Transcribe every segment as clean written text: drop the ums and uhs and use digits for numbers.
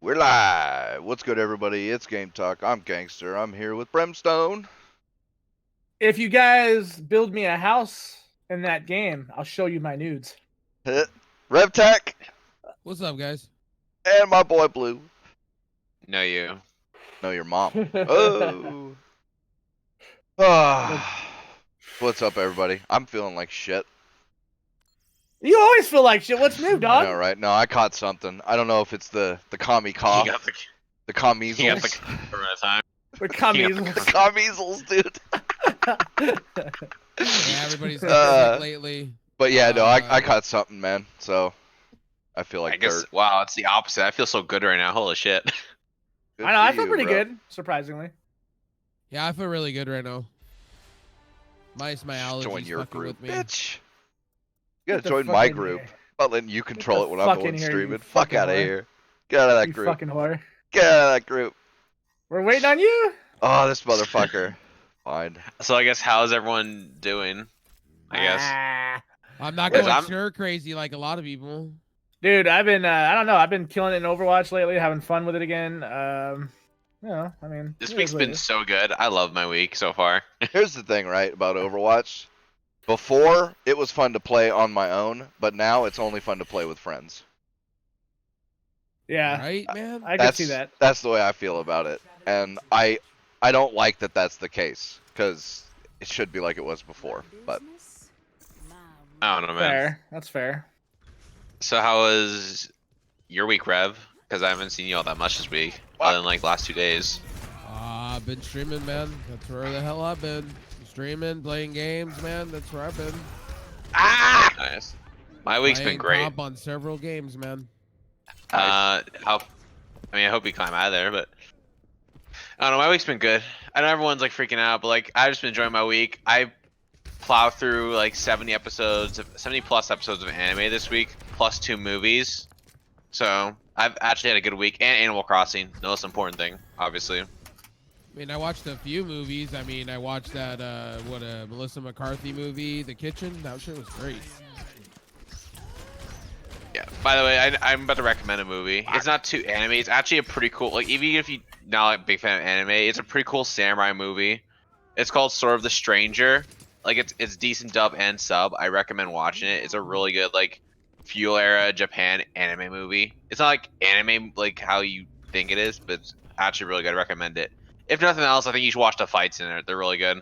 We're live. What's good, everybody? It's Game Talk. I'm Gangster. I'm here with Brimstone. If you guys build me a house in that game, I'll show you my nudes. RevTech. What's up, guys? And my boy Blue. No, you. No, your mom. Oh. What's up, everybody? I'm feeling like shit. You always feel like shit. What's new, I dog? know, right? No, I caught something. I don't know if it's the commie cough. The commeasles. He got the corona time. The commies. Commeasles, dude. Yeah, everybody's sick lately. But yeah, no, I caught something, man. So I feel like I guess. dirt. Wow, it's the opposite. I feel so good right now. Holy shit. Good I know. I for feel you, pretty bro. good, surprisingly. Yeah, I feel really good right now. My allergies Join your fucking group, with me. bitch. You gotta Get the join fuck my in group. here. I'm not letting you control the it when I'm the fuck one in here, you streaming. Fuck fucking out of whore. here. Get out of that You group. fucking whore. Get out of that group. We're waiting on you. Oh, this motherfucker. Fine. So I guess how's everyone doing? I guess. I'm not Because going I'm- stir crazy like a lot of people. Dude, I've been, I don't know. I've been killing it in Overwatch lately, having fun with it again. You know, I mean. This it week's is what it been is. so good. I love my week so far. Here's the thing, right, about Overwatch. Before, it was fun to play on my own, but now it's only fun to play with friends. Yeah, Right, man? I can see that. That's the way I feel about it. And I don't like that that's the case, because it should be like it was before. But I don't know, man. Fair. That's fair. So how was your week, Rev? Because I haven't seen you all that much this week, other than like last 2 days. I've been streaming, man. That's where the hell I've been. Streaming, playing games, man. That's where I've been. Ah! Nice. My week's been Playing great. comp on several games, man. I hope you climb out of there, but I don't know. My week's been good. I know everyone's like freaking out, but like I've just been enjoying my week. I plowed through like 70 plus episodes of anime this week, plus 2 movies. So I've actually had a good week, and Animal Crossing, the most important thing, obviously. I mean, I watched a few movies. I mean, I watched that, Melissa McCarthy movie, The Kitchen. That shit was great. Yeah. By the way, I'm about to recommend a movie. It's not too anime. It's actually a pretty cool. Like even if you're not like a big fan of anime, it's a pretty cool samurai movie. It's called Sword of the Stranger. Like it's decent dub and sub. I recommend watching it. It's a really good like feudal era Japan anime movie. It's not like anime like how you think it is, but it's actually really good. I recommend it. If nothing else, I think you should watch the fights in it. They're really good.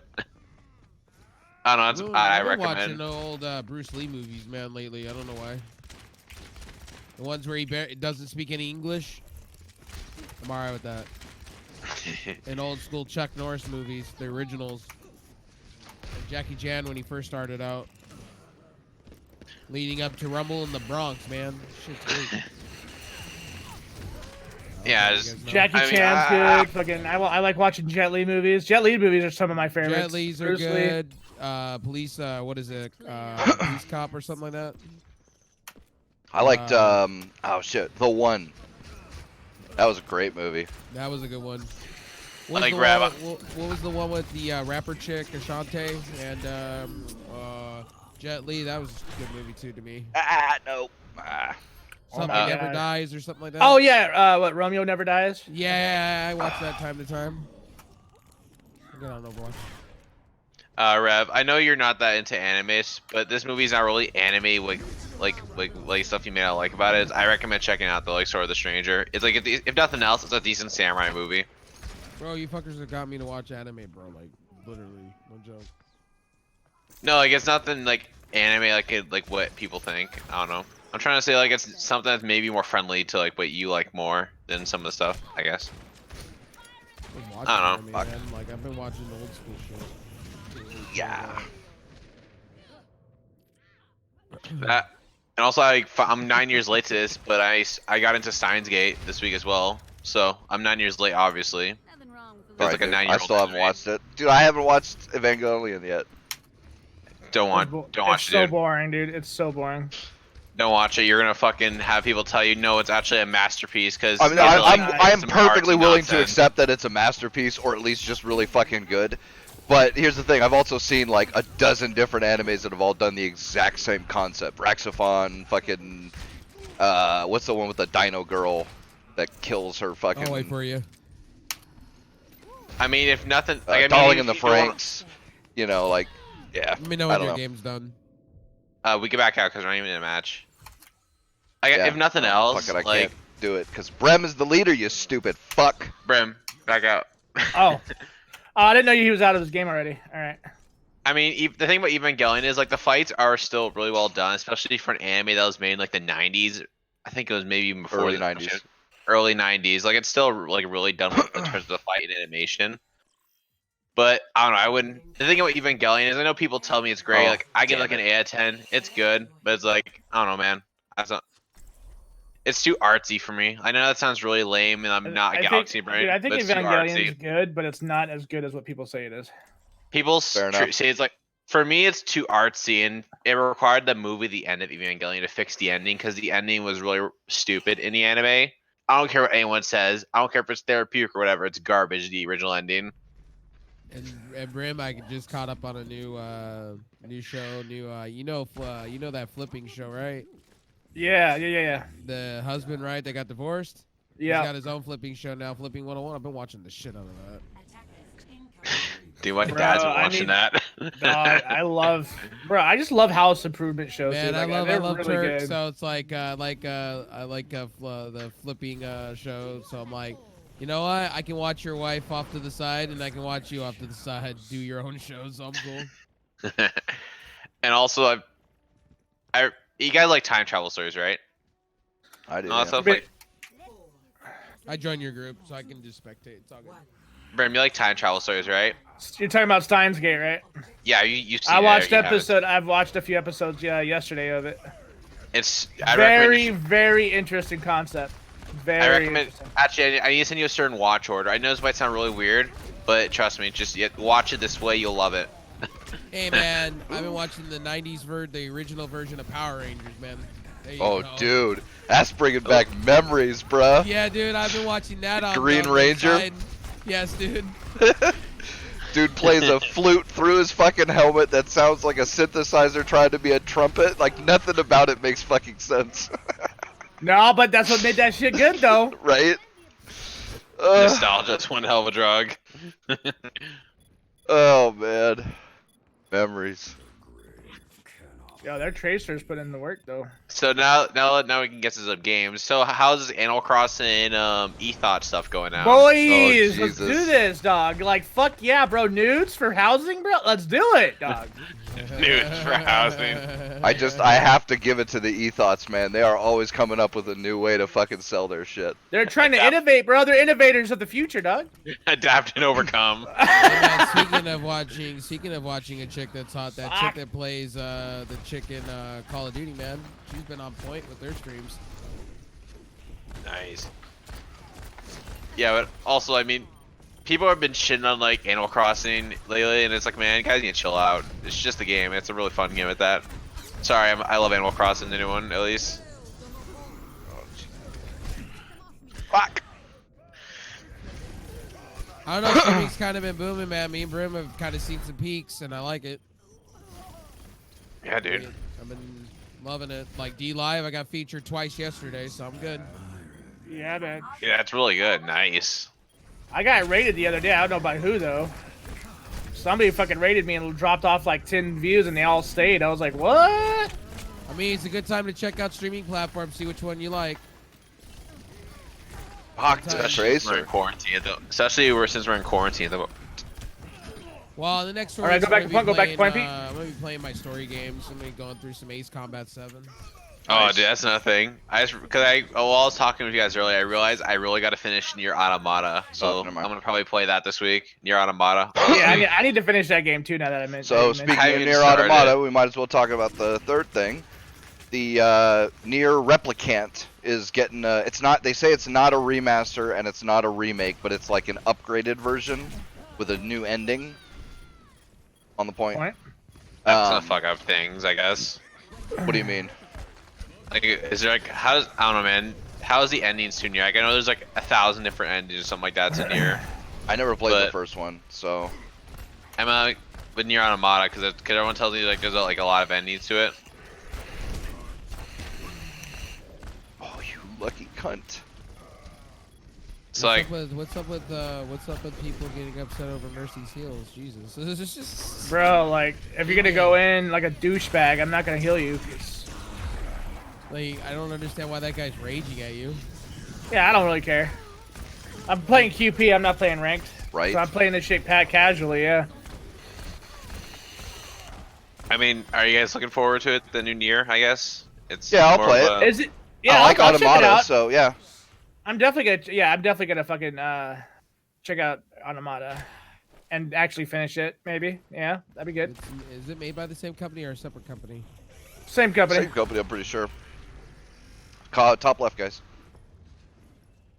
I don't know. I I've been recommend. watching old Bruce Lee movies, man, lately. I don't know why. The ones where he doesn't speak any English. I'm alright with that. And old school Chuck Norris movies, the originals. And Jackie Chan when he first started out. Leading up to Rumble in the Bronx, man. Shit's great. Yeah, You it's- guys know. Jackie I mean, Chan's good. Fucking, I like watching Jet Li movies. Jet Li movies are some of my favorites. Jet Li's are Bruce Lee. good. Police, what is it? Police Cop or something like that. I liked, oh shit, The One. That was a great movie. That was a good one. Like What was the one with the rapper chick, Ashante, and Jet Li? That was a good movie too to me. No. Something my Never God. Dies or something like that. Oh yeah, what Romeo Never Dies? Yeah, I watch that time to time. I get on Overwatch. Rev, I know you're not that into animes, but this movie's not really anime like stuff you may not like about it. I recommend checking out the like Sword of the Stranger. It's like if nothing else, it's a decent samurai movie. Bro, you fuckers have got me to watch anime, bro. Like literally, no joke. No, like it's nothing like anime like what people think. I don't know. I'm trying to say like it's something that's maybe more friendly to like what you like more than some of the stuff, I guess. I've been watching I don't know. anime, man. Like I've been watching the old school shit. Yeah. That and also I'm 9 years late to this, but I got into Steins Gate this week as well. So I'm 9 years late, obviously. Feels like a Dude, 9-year-old. I still haven't watched it. Dude, I haven't watched Evangelion yet. Don't watch It's it, so dude. boring, dude. It's so boring. Don't watch it. You're gonna fucking have people tell you no, it's actually a masterpiece because I mean, I am perfectly willing to accept that it's a masterpiece, or at least just really fucking good. But here's the thing, I've also seen like a dozen different animes that have all done the exact same concept. Raxophon, fucking, what's the one with the Dino Girl? that kills her fucking. I'll wait for you. I mean, if nothing, like, I mean, Darling if in the you don't- Franks. You know, like, yeah. Let me know I when don't your know. game's done. We get back out because we're not even in a match. Yeah. If nothing Oh, else, fuck it, I like, can't do it because Brem is the leader. You stupid fuck. Brim, back out. Oh. I didn't know he was out of this game already. All right. I mean, the thing about Evangelion is like the fights are still really well done, especially for an anime that was made in like the 90s. I think it was maybe even before Early the 90s. Early 90s. Like it's still like really done in terms of the fight and animation. But I don't know. I wouldn't. The thing about Evangelion is I know people tell me it's great. Oh, Like I give damn like an it. 8 out of 10. It's good, but it's like I don't know, man. It's too artsy for me. I know that sounds really lame, and I'm not a Galaxy brain. Dude, I think but it's too Evangelion's artsy. good, but it's not as good as what people say it is. People Fair enough. say it's like, for me, it's too artsy, and it required the movie, the end of Evangelion, to fix the ending because the ending was really stupid in the anime. I don't care what anyone says. I don't care if it's therapeutic or whatever. It's garbage. The original ending. And Brim, I just caught up on a new show. You know that flipping show, right? Yeah. The husband, right? They got divorced. Yeah. He's got his own flipping show now, Flipping 101. I've been watching the shit out of that. Dude, my Bro, dad's been I watching need- that. I just love house improvement shows. Man, dude. Like, I they're love really Turk. good. So it's like I like the flipping show. So I'm like, you know what? I can watch your wife off to the side, and I can watch you off to the side do your own show. So I'm cool. And also, you guys like time travel stories, right? I do. Also, Yeah. like, I join your group, so I can just spectate. It's all good. Brim, you like time travel stories, right? You're talking about Steins Gate, right? Yeah, you've seen I it, watched you haven't. I've watched a few episodes yesterday of it. I Very, recommend. very interesting concept. Very I recommend. interesting. Actually, I need to send you a certain watch order. I know this might sound really weird, but trust me, just watch it this way. You'll love it. Hey man, I've been watching the '90s the original version of Power Rangers, man. There you Oh, go. dude, that's bringing back memories, bruh. Yeah, dude, I've been watching that on Green the Ranger? side. Yes, dude. Dude plays a flute through his fucking helmet that sounds like a synthesizer trying to be a trumpet. Like, nothing about it makes fucking sense. No, but that's what made that shit good, though. Right? Nostalgia's one hell of a drug. Oh, man. Memories. Yo, their tracers put in the work, though. So now we can get to some games. So how's this Animal Crossing e-thought stuff going out? Boys, let's Jesus. do this, dog. Like, fuck yeah, bro. Nudes for housing, bro? Let's do it, dog. Nudes for housing. I have to give it to the ethoughts, man. They are always coming up with a new way to fucking sell their shit. They're trying to innovate, bro. They're innovators of the future, dog. Adapt and overcome. Hey, man, speaking of watching a chick that's hot, that chick that plays the chick in Call of Duty, man, she's been on point with their streams. Nice. Yeah, but also, I mean, people have been shitting on like Animal Crossing lately, and it's like, man, you guys need to chill out. It's just a game. It's a really fun game at that. Sorry, I love Animal Crossing. The new one, at least. Fuck. I don't know, streaming's kind of been booming, man. Me and Brim have kind of seen some peaks, and I like it. Yeah, dude. I've been loving it. Like D Live, I got featured twice yesterday, so I'm good. Yeah, man. Yeah, it's really good. Nice. I got rated the other day. I don't know by who, though. Somebody fucking rated me and dropped off like 10 views, and they all stayed. I was like, what? I mean, it's a good time to check out streaming platforms, see which one you like. Fuck, Especially since we're in quarantine, though. Especially since we're in quarantine, though. Well, the next one. All right, go back to point. Go back to point, Pete. I'm gonna be playing my story games. I'm gonna be going through some Ace Combat 7. Oh, Nice. dude, that's another thing. While I was talking with you guys earlier, I realized I really got to finish Nier Automata. So never I'm mind. gonna probably play that this week. Nier Automata. Yeah, I need to finish that game, too, now that I mentioned So, it. speaking How of you Nier started? Automata, we might as well talk about the third thing. The Nier Replicant is getting it's not, they say it's not a remaster and it's not a remake, but it's like an upgraded version with a new ending on the point. That's gonna fuck up things, I guess. What do you mean? Like, is there like I don't know, man. How's the endings to Nier? Like, I know there's like 1,000 different endings or something like that to Nier. I never played the But- first one, so I'm like with Nier Automata because everyone tells me like there's like a lot of endings to it. oh, you lucky cunt. It's like, what's up with people getting upset over Mercy's heals? Jesus, it's just Bro, like, if you're gonna go in like a douchebag, I'm not gonna heal you. 'Cause, like I don't understand why that guy's raging at you. yeah, I don't really care. I'm playing QP. I'm not playing ranked. Right. So I'm playing this shit casually. Yeah. I mean, are you guys looking forward to it? The new NIER, I guess. It's Yeah, I'll more play of a- Is it? Yeah, I like I'll check it Automata, out. so yeah. I'm definitely gonna. Yeah, I'm definitely gonna fucking check out Automata and actually finish it. Maybe. Yeah, that'd be good. Is it made by the same company or a separate company? Same company. Same company, I'm pretty sure. Top left, guys.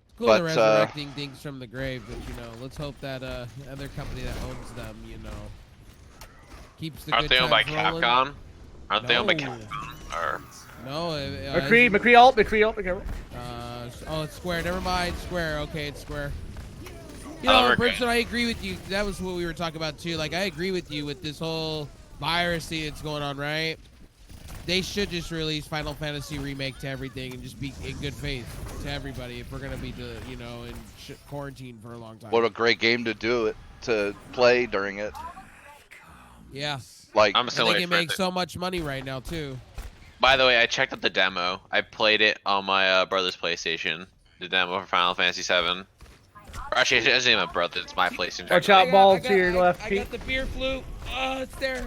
It's cool But, they're resurrecting things from the grave, but you know, let's hope that other company that owns them, you know, keeps the Aren't good they owned by times rolling. Capcom? Aren't they owned by No. Capcom? Or No, McCree ult. Be careful. oh, it's Square. Never mind, Square. Okay, it's Square. You Oh, know, we're Brimstone, I agree with you. That was what we were talking about too. Like, I agree with you with this whole virus thing that's going on, right? They should just release Final Fantasy Remake to everything and just be in good faith to everybody if we're gonna be, you know, in quarantine for a long time. What a great game to do it, to play during it. Yeah. Like, I'm And still they waiting can for make it. so much money right now too. By the way, I checked out the demo. I played it on my brother's PlayStation. The demo for Final Fantasy VII. Or actually, it isn't even my brother. It's my PlayStation. Watch out, ball to your left. I Pete. got the beer flute. Oh, it's there.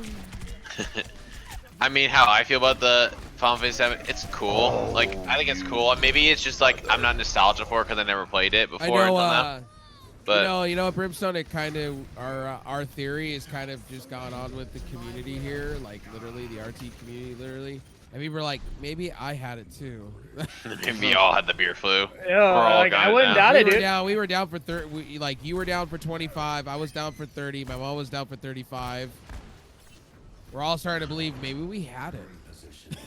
I mean, how I feel about the Final Fantasy VII, it's cool. Like, I think it's cool. Maybe it's just like I'm not nostalgic for it because I never played it I before know. until now. But you know, Brimstone. It kind of our theory is kind of just gone on with the community here, like literally the RT community, literally. And we were like, maybe I had it too. we all had the beer flu. Yeah, We're all like, got I it wouldn't now. doubt it, dude. We were down for 30. Like you were down for 25. I was down for 30. My mom was down for 35. We're all starting to believe maybe we had it.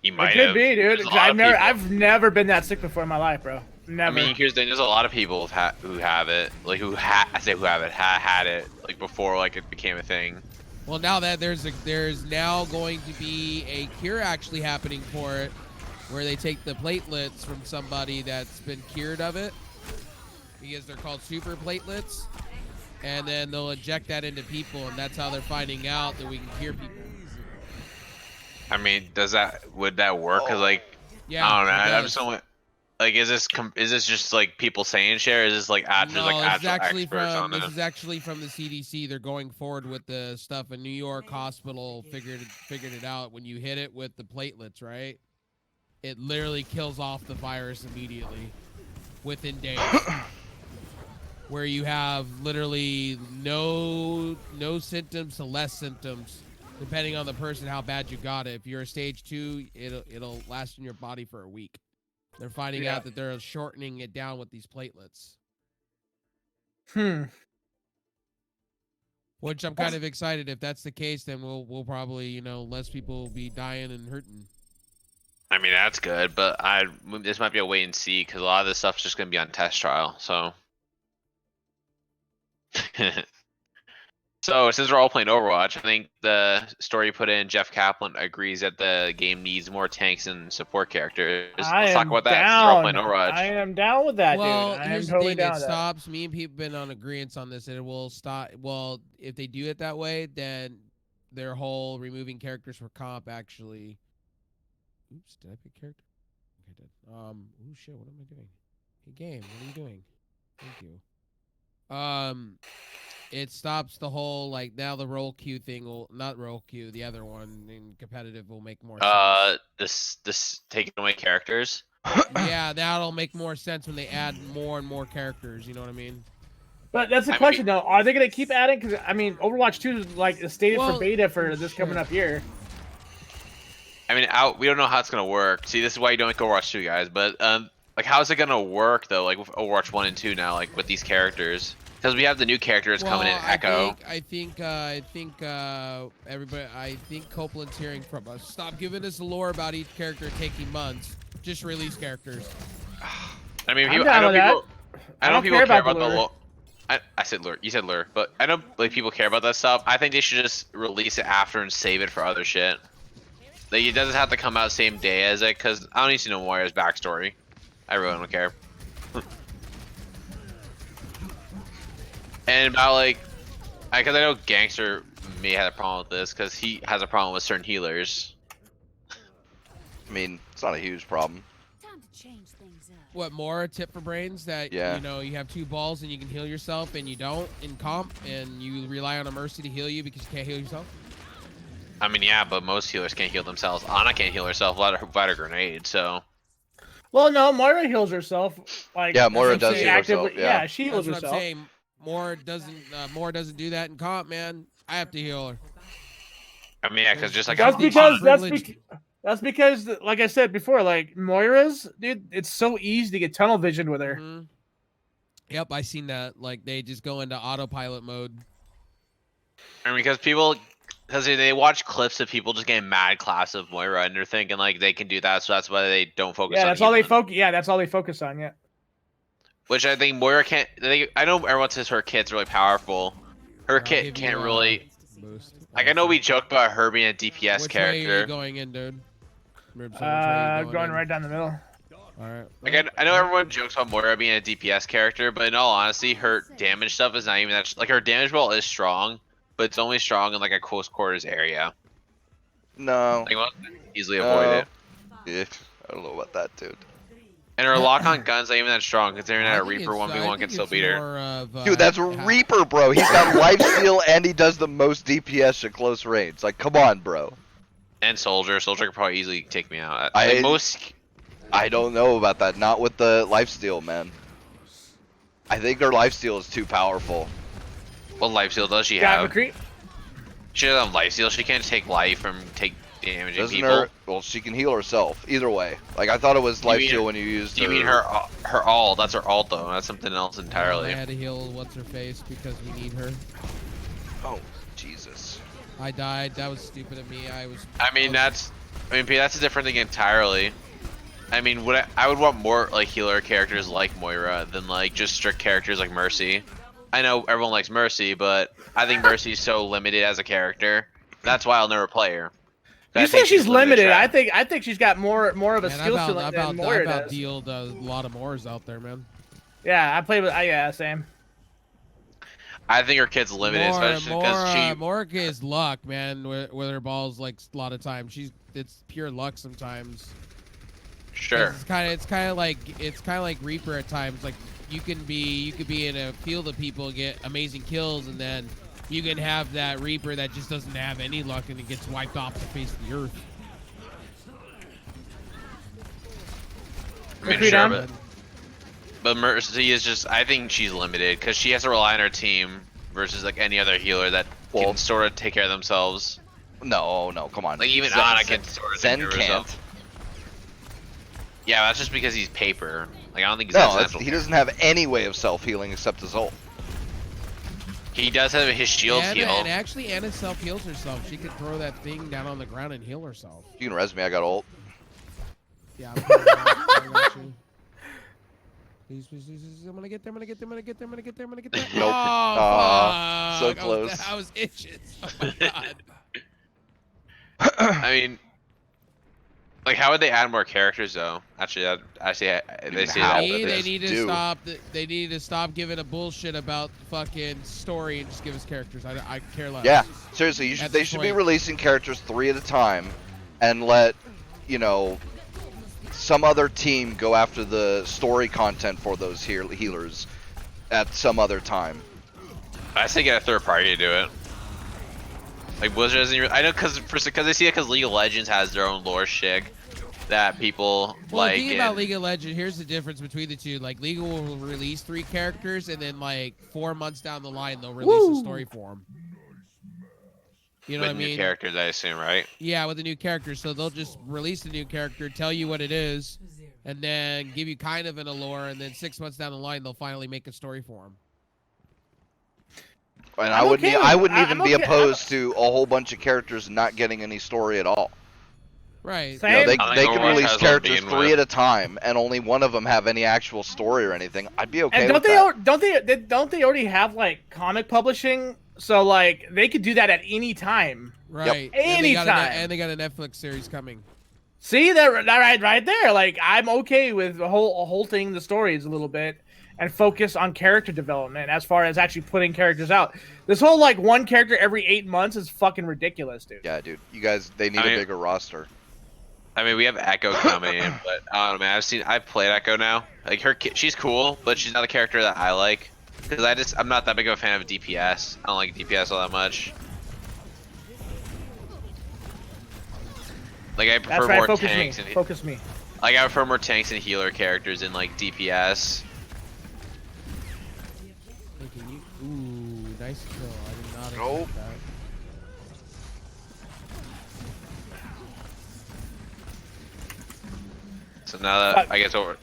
You might It could have. be, dude. There's a lot of people. I've never been that sick before in my life, bro. Never. I mean, here's the thing. There's a lot of people who have it, like who had it, like before, like it became a thing. Well, now that there's now going to be a cure actually happening for it, where they take the platelets from somebody that's been cured of it, because they're called super platelets, and then they'll inject that into people, and that's how they're finding out that we can cure people. I mean, would that work? Cause like, Yeah, I don't know. it I'm does. somewhat. Like, is this just like people saying shit, or is this like actually No, like this is actual actually experts on this it? is actually from the CDC. They're going forward with the stuff. A New York hospital figured it out. When you hit it with the platelets, right? It literally kills off the virus immediately, within days. Where you have literally no symptoms to less symptoms, depending on the person how bad you got it. If you're a stage 2, it'll last in your body for a week. They're finding out that they're shortening it down with these platelets. Which I'm kind of excited. If that's the case, then we'll probably, you know, less people will be dying and hurting. I mean, that's good, but this might be a wait and see because a lot of this stuff's just gonna be on test trial. So, so since we're all playing Overwatch, I think the story you put in, Jeff Kaplan agrees that the game needs more tanks and support characters. Let's talk about that. Since we're all playing Overwatch. I am down with that, Well, dude. I am here's totally the thing. down It with that. stops. Me and people have been on agreement on this, and it will stop. Well, if they do it that way, then their whole removing characters for comp actually. Oops, did I pick character? Okay, I did. Oh shit, what am I doing? Hey, game, what are you doing? Thank you. It stops the whole, like, now the roll queue thing will not roll queue, the other one in competitive will make more sense. This taking away characters. Yeah, that'll make more sense when they add more and more characters. You know what I mean? But that's the question, though. Are they going to keep adding? Because, I mean, Overwatch 2 is, like, stated for beta for this coming up year. I mean, we don't know how it's gonna work. See, this is why you don't like Overwatch 2, guys. But like, how is it gonna work though? Like with Overwatch 1 and 2 now, like with these characters, because we have the new characters coming in. Echo. I think everybody. I think Copeland's hearing from us. Stop giving us the lore about each character taking months. Just release characters. I mean, I'm down with that. I know don't people care care about about the the lore. lore. I said lure. You said lure, but I know like people care about that stuff. I think they should just release it after and save it for other shit. Like, it doesn't have to come out same day as it, because I don't need to know Moira's backstory. I really don't care. And about like, because I know Gangster may have a problem with this because he has a problem with certain healers. I mean, it's not a huge problem. Time to change things up. What, more a tip for brains that Yeah. you know you have 2 balls and you can heal yourself and you don't in comp and you rely on a mercy to heal you because you can't heal yourself? I mean, yeah, but most healers can't heal themselves. Ana can't heal herself without a grenade, so. Well, no, Moira heals herself. Like, Yeah, Moira that's what does she heal herself, actively- yeah. she heals That's what I'm herself. saying. More doesn't do that in comp, man. I have to heal her. I mean, yeah, because just like That's I'll be because privileged. that's because, like I said before, like Moira's, dude, it's so easy to get tunnel vision with her. Mhm. Yep, I seen that. Like they just go into autopilot mode. I mean, because they watch clips of people just getting mad class of Moira and they're thinking like they can do that, so that's why they don't focus Yeah, on that's all they healing. focus. Yeah, that's all they focus on. Yeah. Which I think Moira can't. I know everyone says her kit's really powerful. Her I'll kit give can't you, really. Boost. Like I know we joke about her being a DPS Which way are you character. going in, dude? Ribs, which way are you Going in? right down the middle. All right. Like I know everyone jokes about Moira being a DPS character, but in all honesty, her damage stuff is not even that. Like her damage ball is strong, but it's only strong in like a close quarters area. No. Like most easily avoid it. Yeah, I don't know about that, dude. And her lock on guns not even that strong, considering I that a think Reaper it's- I 1v1 can think still it's beat her. more of, Dude, that's Reaper, bro. He's got lifesteal and he does the most DPS at close range. Like, come on, bro. And Soldier could probably easily take me out. I- Like, most. I don't know about that. Not with the lifesteal, man. I think her lifesteal is too powerful. What lifesteal does she Yeah, have? McCree. She doesn't have lifesteal. She can't take life from damaging Doesn't people. her? Well, she can heal herself. Either way. Like, I thought it was You mean- lifesteal when you used You mean her ult? That's her ult though. That's something else I entirely. had to heal what's her face because we need her. Oh, Jesus. I died. That was stupid of me. I mean that's a different thing entirely. I mean, I would want more like healer characters like Moira than like just strict characters like Mercy. I know everyone likes Mercy, but I think Mercy's so limited as a character. That's why I'll never play her. I You think say she's limited. trash. I think she's got more of a Man, skill I've ceiling out, than Moira I've does. outdealed a lot of Moors out there, man. Yeah, I played with. Yeah, same. I think her kid's limited, especially because she. Mork is luck, man. With her balls, like a lot of times, it's pure luck sometimes. Sure. It's kind of like Reaper at times. Like you could be in a field of people and get amazing kills, and then you can have that Reaper that just doesn't have any luck and it gets wiped off the face of the earth. I mean, Agreed sure, on. but Mercy is just. I think she's limited because she has to rely on her team versus like any other healer that Well- can sort of take care of themselves. No, come on. Like even Zen- Ana can sort of take Zen care of can't. herself. Yeah, that's just because he's paper. Like I don't think he's No, natural. he doesn't have any way of self-healing except his ult. He does have his shield And, heal. and actually, Anna self-heals herself. She could throw that thing down on the ground and heal herself. You can res me, I got ult. Yeah, I got you. Please, please, please, please, I'm gonna get there, I'm gonna get there, I'm gonna get there, I'm gonna get there, I'm gonna get there. Nope. Oh, Aw, so fuck. close. I was itching. Oh my god. I mean, like how would they add more characters though? Actually, they say How? that. They need to do. stop. They need to stop giving a bullshit about fucking story and just give us characters. I care less. Yeah, seriously, At they this should be point. releasing characters 3 at a time, and let, you know, some other team go after the story content for those healers at some other time. I say get a third party to do it. Like Blizzard doesn't even. I know because I see it because League of Legends has their own lore shit that people Well, like. the thing and- about League of Legends, here's the difference between the two. Like, League will release 3 characters, and then, like, 4 months down the line, they'll release a story for them. You know with what I new mean? characters, I assume, right? Yeah, with a new character. So they'll just release a new character, tell you what it is, and then give you kind of an allure, and then 6 months down the line, they'll finally make a story for them. And I'm okay with- I wouldn't I'm even be okay- opposed to a whole bunch of characters not getting any story at all. Right. Same. You know, they I they think could Overwatch release has one characters being 3 with. at a time, and only one of them have any actual story or anything. I'd be okay And with that. don't they already have like comic publishing? So like they could do that at any time. Right. Anytime. And they got a Netflix series coming. See that right there? Like I'm okay with halting the stories a little bit, and focus on character development as far as actually putting characters out. This whole like one character every 8 months is fucking ridiculous, dude. Yeah, dude. You guys, they need a bigger roster. I mean, we have Echo coming in, but I don't know, man. I've played Echo now. Like she's cool, but she's not a character that I like. Because I'm not that big of a fan of DPS. I don't like DPS all that much. Like I prefer more tanks and Focus me. like I prefer more tanks and healer characters in like DPS. Ooh, nice kill. I did not Nope. expect that. So now that I guess over.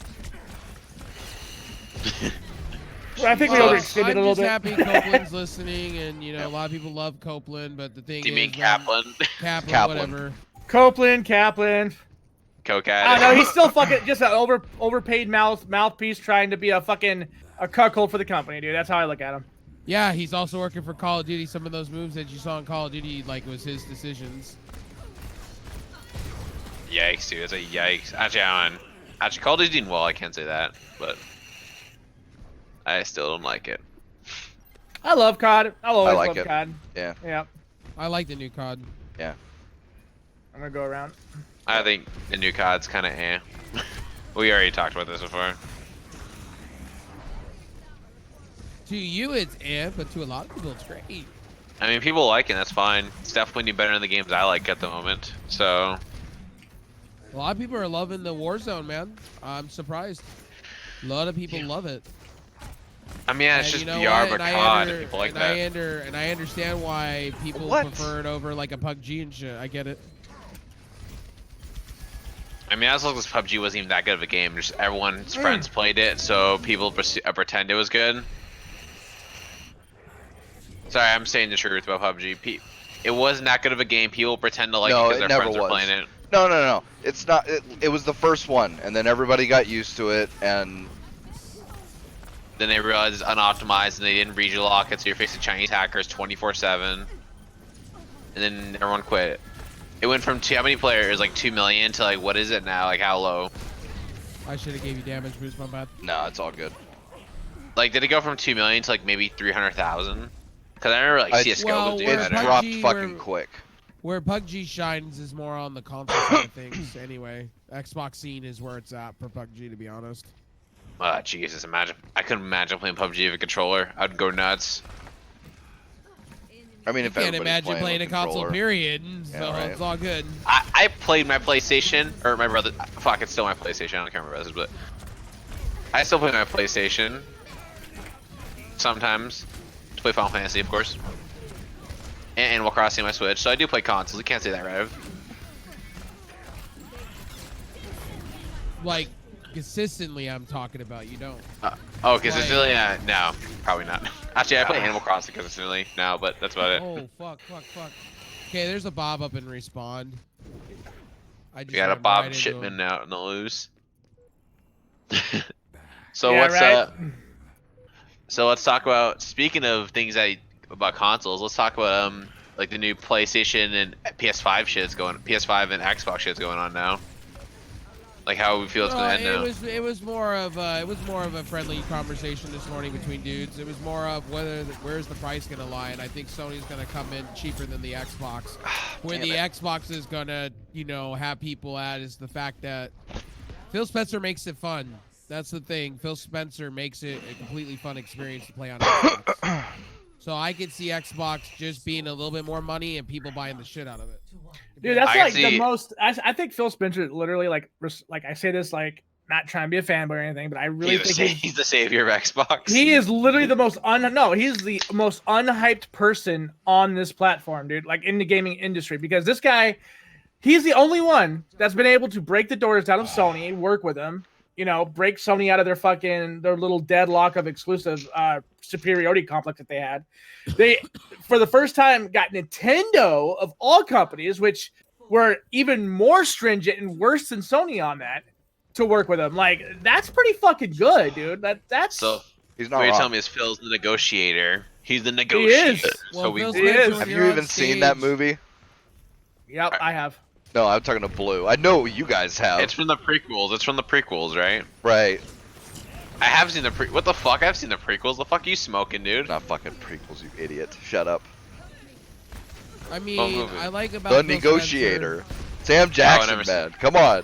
I think we overextended a little bit. I'm just happy Copeland's listening, and you know a lot of people love Copeland, but the thing Do you mean is, Kaplan? Kaplan, whatever. Copeland, Kaplan. Coke I addict. don't know. He's still fucking just an overpaid mouthpiece trying to be a cuckold for the company, dude. That's how I look at him. Yeah, he's also working for Call of Duty. Some of those moves that you saw in Call of Duty, like, was his decisions. Yikes, dude. It's a yikes. Actually, Call of Duty's doing well. I can't say that, but I still don't like it. I love COD. I'll always like love it. COD. Yeah. Yeah. I like the new COD. Yeah. I'm gonna go around. I think the new COD's kind of eh. We already talked about this before. To you, it's but to a lot of people, it's great. I mean, people like it. That's fine. It's definitely better than the games I like at the moment. So. A lot of people are loving the Warzone, man. I'm surprised. A lot of people love it. I mean, yeah, it's And just you know VR, what? but COD, and people like that. And I understand why people What? prefer it over like a PUBG and shit. I get it. I mean, as long as PUBG wasn't even that good of a game, just everyone's friends played it, so people pretend it was good. Sorry, I'm saying the truth about PUBG. It wasn't that good of a game. People pretend to like it because their friends are playing it. No. It's not. It was the first one, and then everybody got used to it, and Then they realized it's unoptimized, and they didn't region lock it, so you're facing Chinese hackers 24/7. And then everyone quit. It went from how many players, like 2 million, to like what is it now? Like how low? I should have gave you damage boost, my bad. no, it's all good. Like did it go from 2 million to like maybe 300,000? Because I remember like CS:GO well, was doing where It's better. dropped PUBG fucking quick. Where PUBG shines is more on the console side of things. Anyway, Xbox scene is where it's at for PUBG, to be honest. Jesus, imagine. I couldn't imagine playing PUBG with a controller. I'd go nuts. I mean, if Can't everybody's imagine playing a with console, controller. period. So Yeah, right. it's all good. I played my PlayStation, or my brother. Fuck, it's still my PlayStation. I don't care my brother's, but I still play my PlayStation sometimes to play Final Fantasy, of course, and Animal Crossing on my Switch. So I do play consoles. You can't say that, right? Like, consistently, I'm talking about. You don't. Oh, consistently? No, probably not. Actually, I play Animal Crossing consistently now, but that's about it. Oh, fuck. Okay, there's a Bob up in Respawn. I just We got a ran Bob right into Shipman him. out in the loose. So Yeah, what's right? So let's talk about, speaking of things about consoles, let's talk about like the new PlayStation and PS5 shit's going, PS5 and Xbox shit's going on now. Like how we feel it's gonna end now. It was more of a friendly conversation this morning between dudes. It was more of where's the price gonna lie, and I think Sony's gonna come in cheaper than the Xbox. Where the Xbox is gonna, have people at is the fact that Phil Spencer makes it fun. That's the thing. Phil Spencer makes it a completely fun experience to play on Xbox. So I could see Xbox just being a little bit more money and people buying the shit out of it. Dude, that's I like see- the most. I think Phil Spencer literally like I say this like not trying to be a fanboy or anything, but I really think He's the savior of Xbox. he is literally the most he's the most unhyped person on this platform, dude. Like in the gaming industry, because this guy, he's the only one that's been able to break the doors down of Sony, work with them. Break Sony out of their little deadlock of exclusive superiority complex that they had. They, for the first time, got Nintendo of all companies, which were even more stringent and worse than Sony on that, to work with them. Like, that's pretty fucking good, dude. That's So He's what not you're wrong. telling me is Phil's the negotiator. He's the negotiator. Well, So we Phil's He is. Spencer, when Have you're you on even seen that stage- movie? Yep, I have. No, I'm talking to Blue. I know you guys have. It's from the prequels. It's from the prequels, right? Right. I have seen the What the fuck? I've seen the prequels. The fuck you smoking, dude? Not fucking prequels, you idiot. Shut up. I mean, movie? I like about The Phil Negotiator. Spencer- Sam Jackson, never seen man. Come on.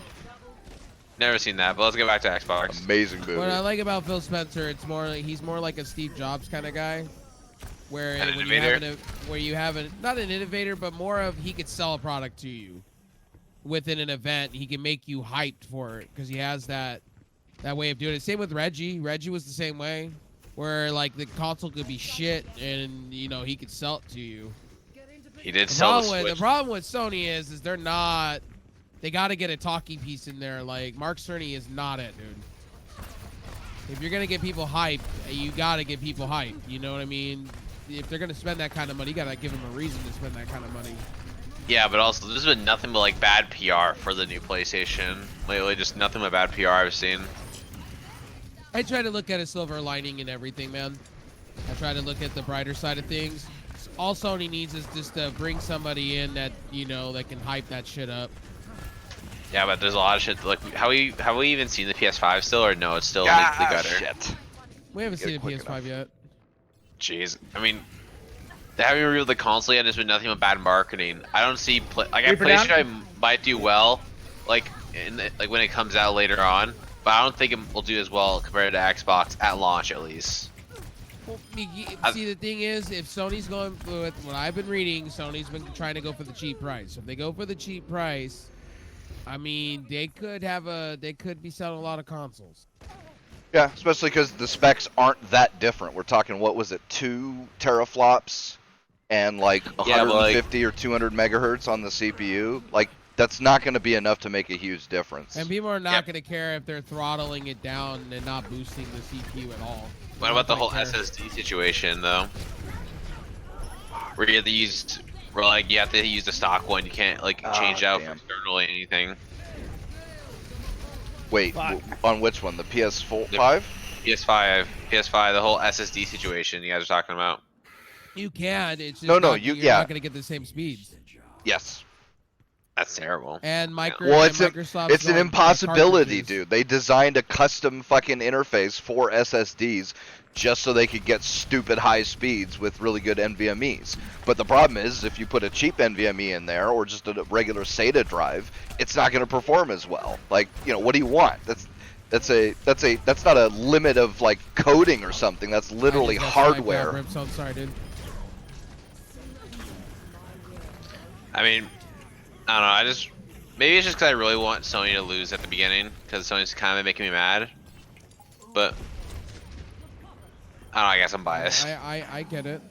Never seen that, but let's get back to Xbox. Amazing movie. What I like about Phil Spencer, it's more like he's more like a Steve Jobs kind of guy, where An when innovator? where you have a not an innovator, but more of he could sell a product to you within an event. He can make you hyped for it because he has that way of doing it. Same with Reggie. Reggie was the same way, where like the console could be shit and you know he could sell it to you. He did sell the Switch. The problem with Sony is they're not. They got to get a talking piece in there. Like Mark Cerny is not it, dude. If you're gonna get people hyped, you gotta get people hyped. You know what I mean? If they're gonna spend that kind of money, you gotta give them a reason to spend that kind of money. Yeah, but also there's been nothing but like bad PR for the new PlayStation lately. Just nothing but bad PR I've seen. I try to look at a silver lining in everything, man. I try to look at the brighter side of things. All Sony needs is just to bring somebody in that you know that can hype that shit up. Yeah, but there's a lot of shit. Like, have we even seen the PS5 still, or no? It's still in the gutter. Shit. We haven't Get it seen a quick PS5 yet. Jeez, I mean, they haven't revealed the console yet. There's been nothing but bad marketing. I don't see like Reaper PlayStation down? might do well, like like when it comes out later on, but I don't think it will do as well compared to Xbox at launch, at least. Well, see, the thing is, if Sony's going with what I've been reading, Sony's been trying to go for the cheap price. If they go for the cheap price, I mean, they could be selling a lot of consoles. Yeah, especially because the specs aren't that different. We're talking, what was it, 2 teraflops and like Yeah, but, 150 or 200 megahertz on the CPU. Like, that's not going to be enough to make a huge difference. And people are not Yep. going to care if they're throttling it down and not boosting the CPU at all. What about the whole care. SSD situation though? Where you have to use, where like you have to use the stock one. You can't like change out for damn. externally anything. Wait, Fuck. on which one? The PS4 The- 5? PS5, the whole SSD situation you guys are talking about. You can. It's just No, not, you're you're not yeah. going to get the same speeds. Yes. That's terrible. And Well, it's Microsoft's it's an going impossibility, cartridges. dude. They designed a custom fucking interface for SSDs just so they could get stupid high speeds with really good NVMe's. But the problem is, if you put a cheap NVMe in there or just a regular SATA drive, it's not going to perform as well. Like, you know, what do you want? That's not a limit of like coding or something. That's literally I just got sniped out, hardware. Rip, so I'm sorry, dude. I mean, I don't know. Maybe it's just because I really want Sony to lose at the beginning because Sony's kind of making me mad. But I don't know. I guess I'm biased. I get it.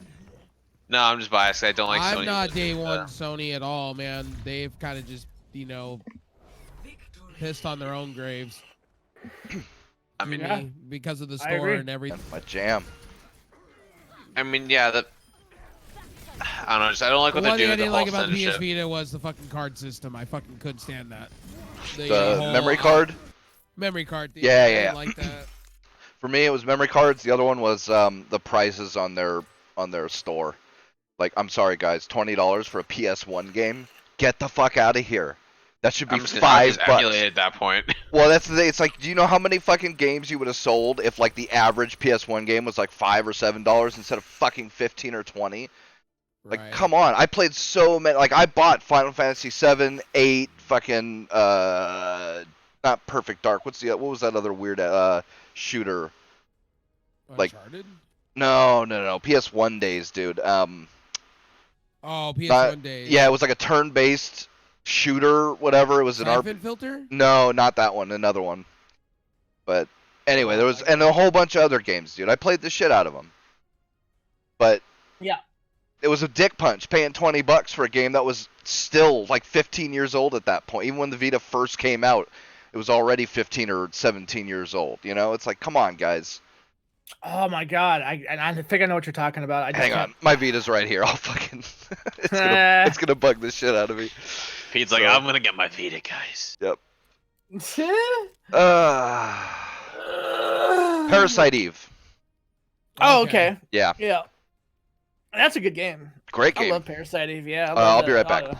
No, I'm just biased. 'Cause I don't like Sony. I'm not losing, day one but- Sony at all, man. They've kind of just, you know, pissed on their own graves. I mean, Yeah. Because of the I store agree. and everything. My jam. yeah. I don't know. I don't like what One they're thing I doing with didn't the like whole about the PS censorship. Vita was the fucking card system. I fucking couldn't stand that. The whole, memory card? Memory card thing. Yeah, I yeah, didn't yeah. like that. For me, it was memory cards. The other one was the prices on their store. Like, I'm sorry, guys, $20 for a PS1 game? Get the fuck out of here. That should be I'm just $5. emulated at that point. Well, that's the thing. It's like, do you know how many fucking games you would have sold if like the average PS1 game was like $5 or $7 instead of fucking 15 or 20? Like, Right. come on. I played so many. Like, I bought Final Fantasy 7, 8, fucking not Perfect Dark. What was that other weird shooter? like- Uncharted? No. PS1 days, dude. Oh, PS1 days. Yeah, it was like a turn-based shooter, whatever. It was an Siphon filter? No, not that one. Another one. But anyway, there was and a whole bunch of other games, dude. I played the shit out of them. But Yeah. it was a dick punch paying $20 for a game that was still like 15 years old at that point. Even when the Vita first came out, it was already 15 or 17 years old. You know, it's like, come on, guys. Oh my god, I think I know what you're talking about. I just Hang can't- on, my Vita's right here. I'll fucking it's gonna bug the shit out of me. Pete's like, So- I'm gonna get my Vita, guys. Parasite Eve. Oh, okay. Yeah, Yeah. That's a good game. great I game. love Parasite Eve. Yeah. I I'll love be the- right back. oh,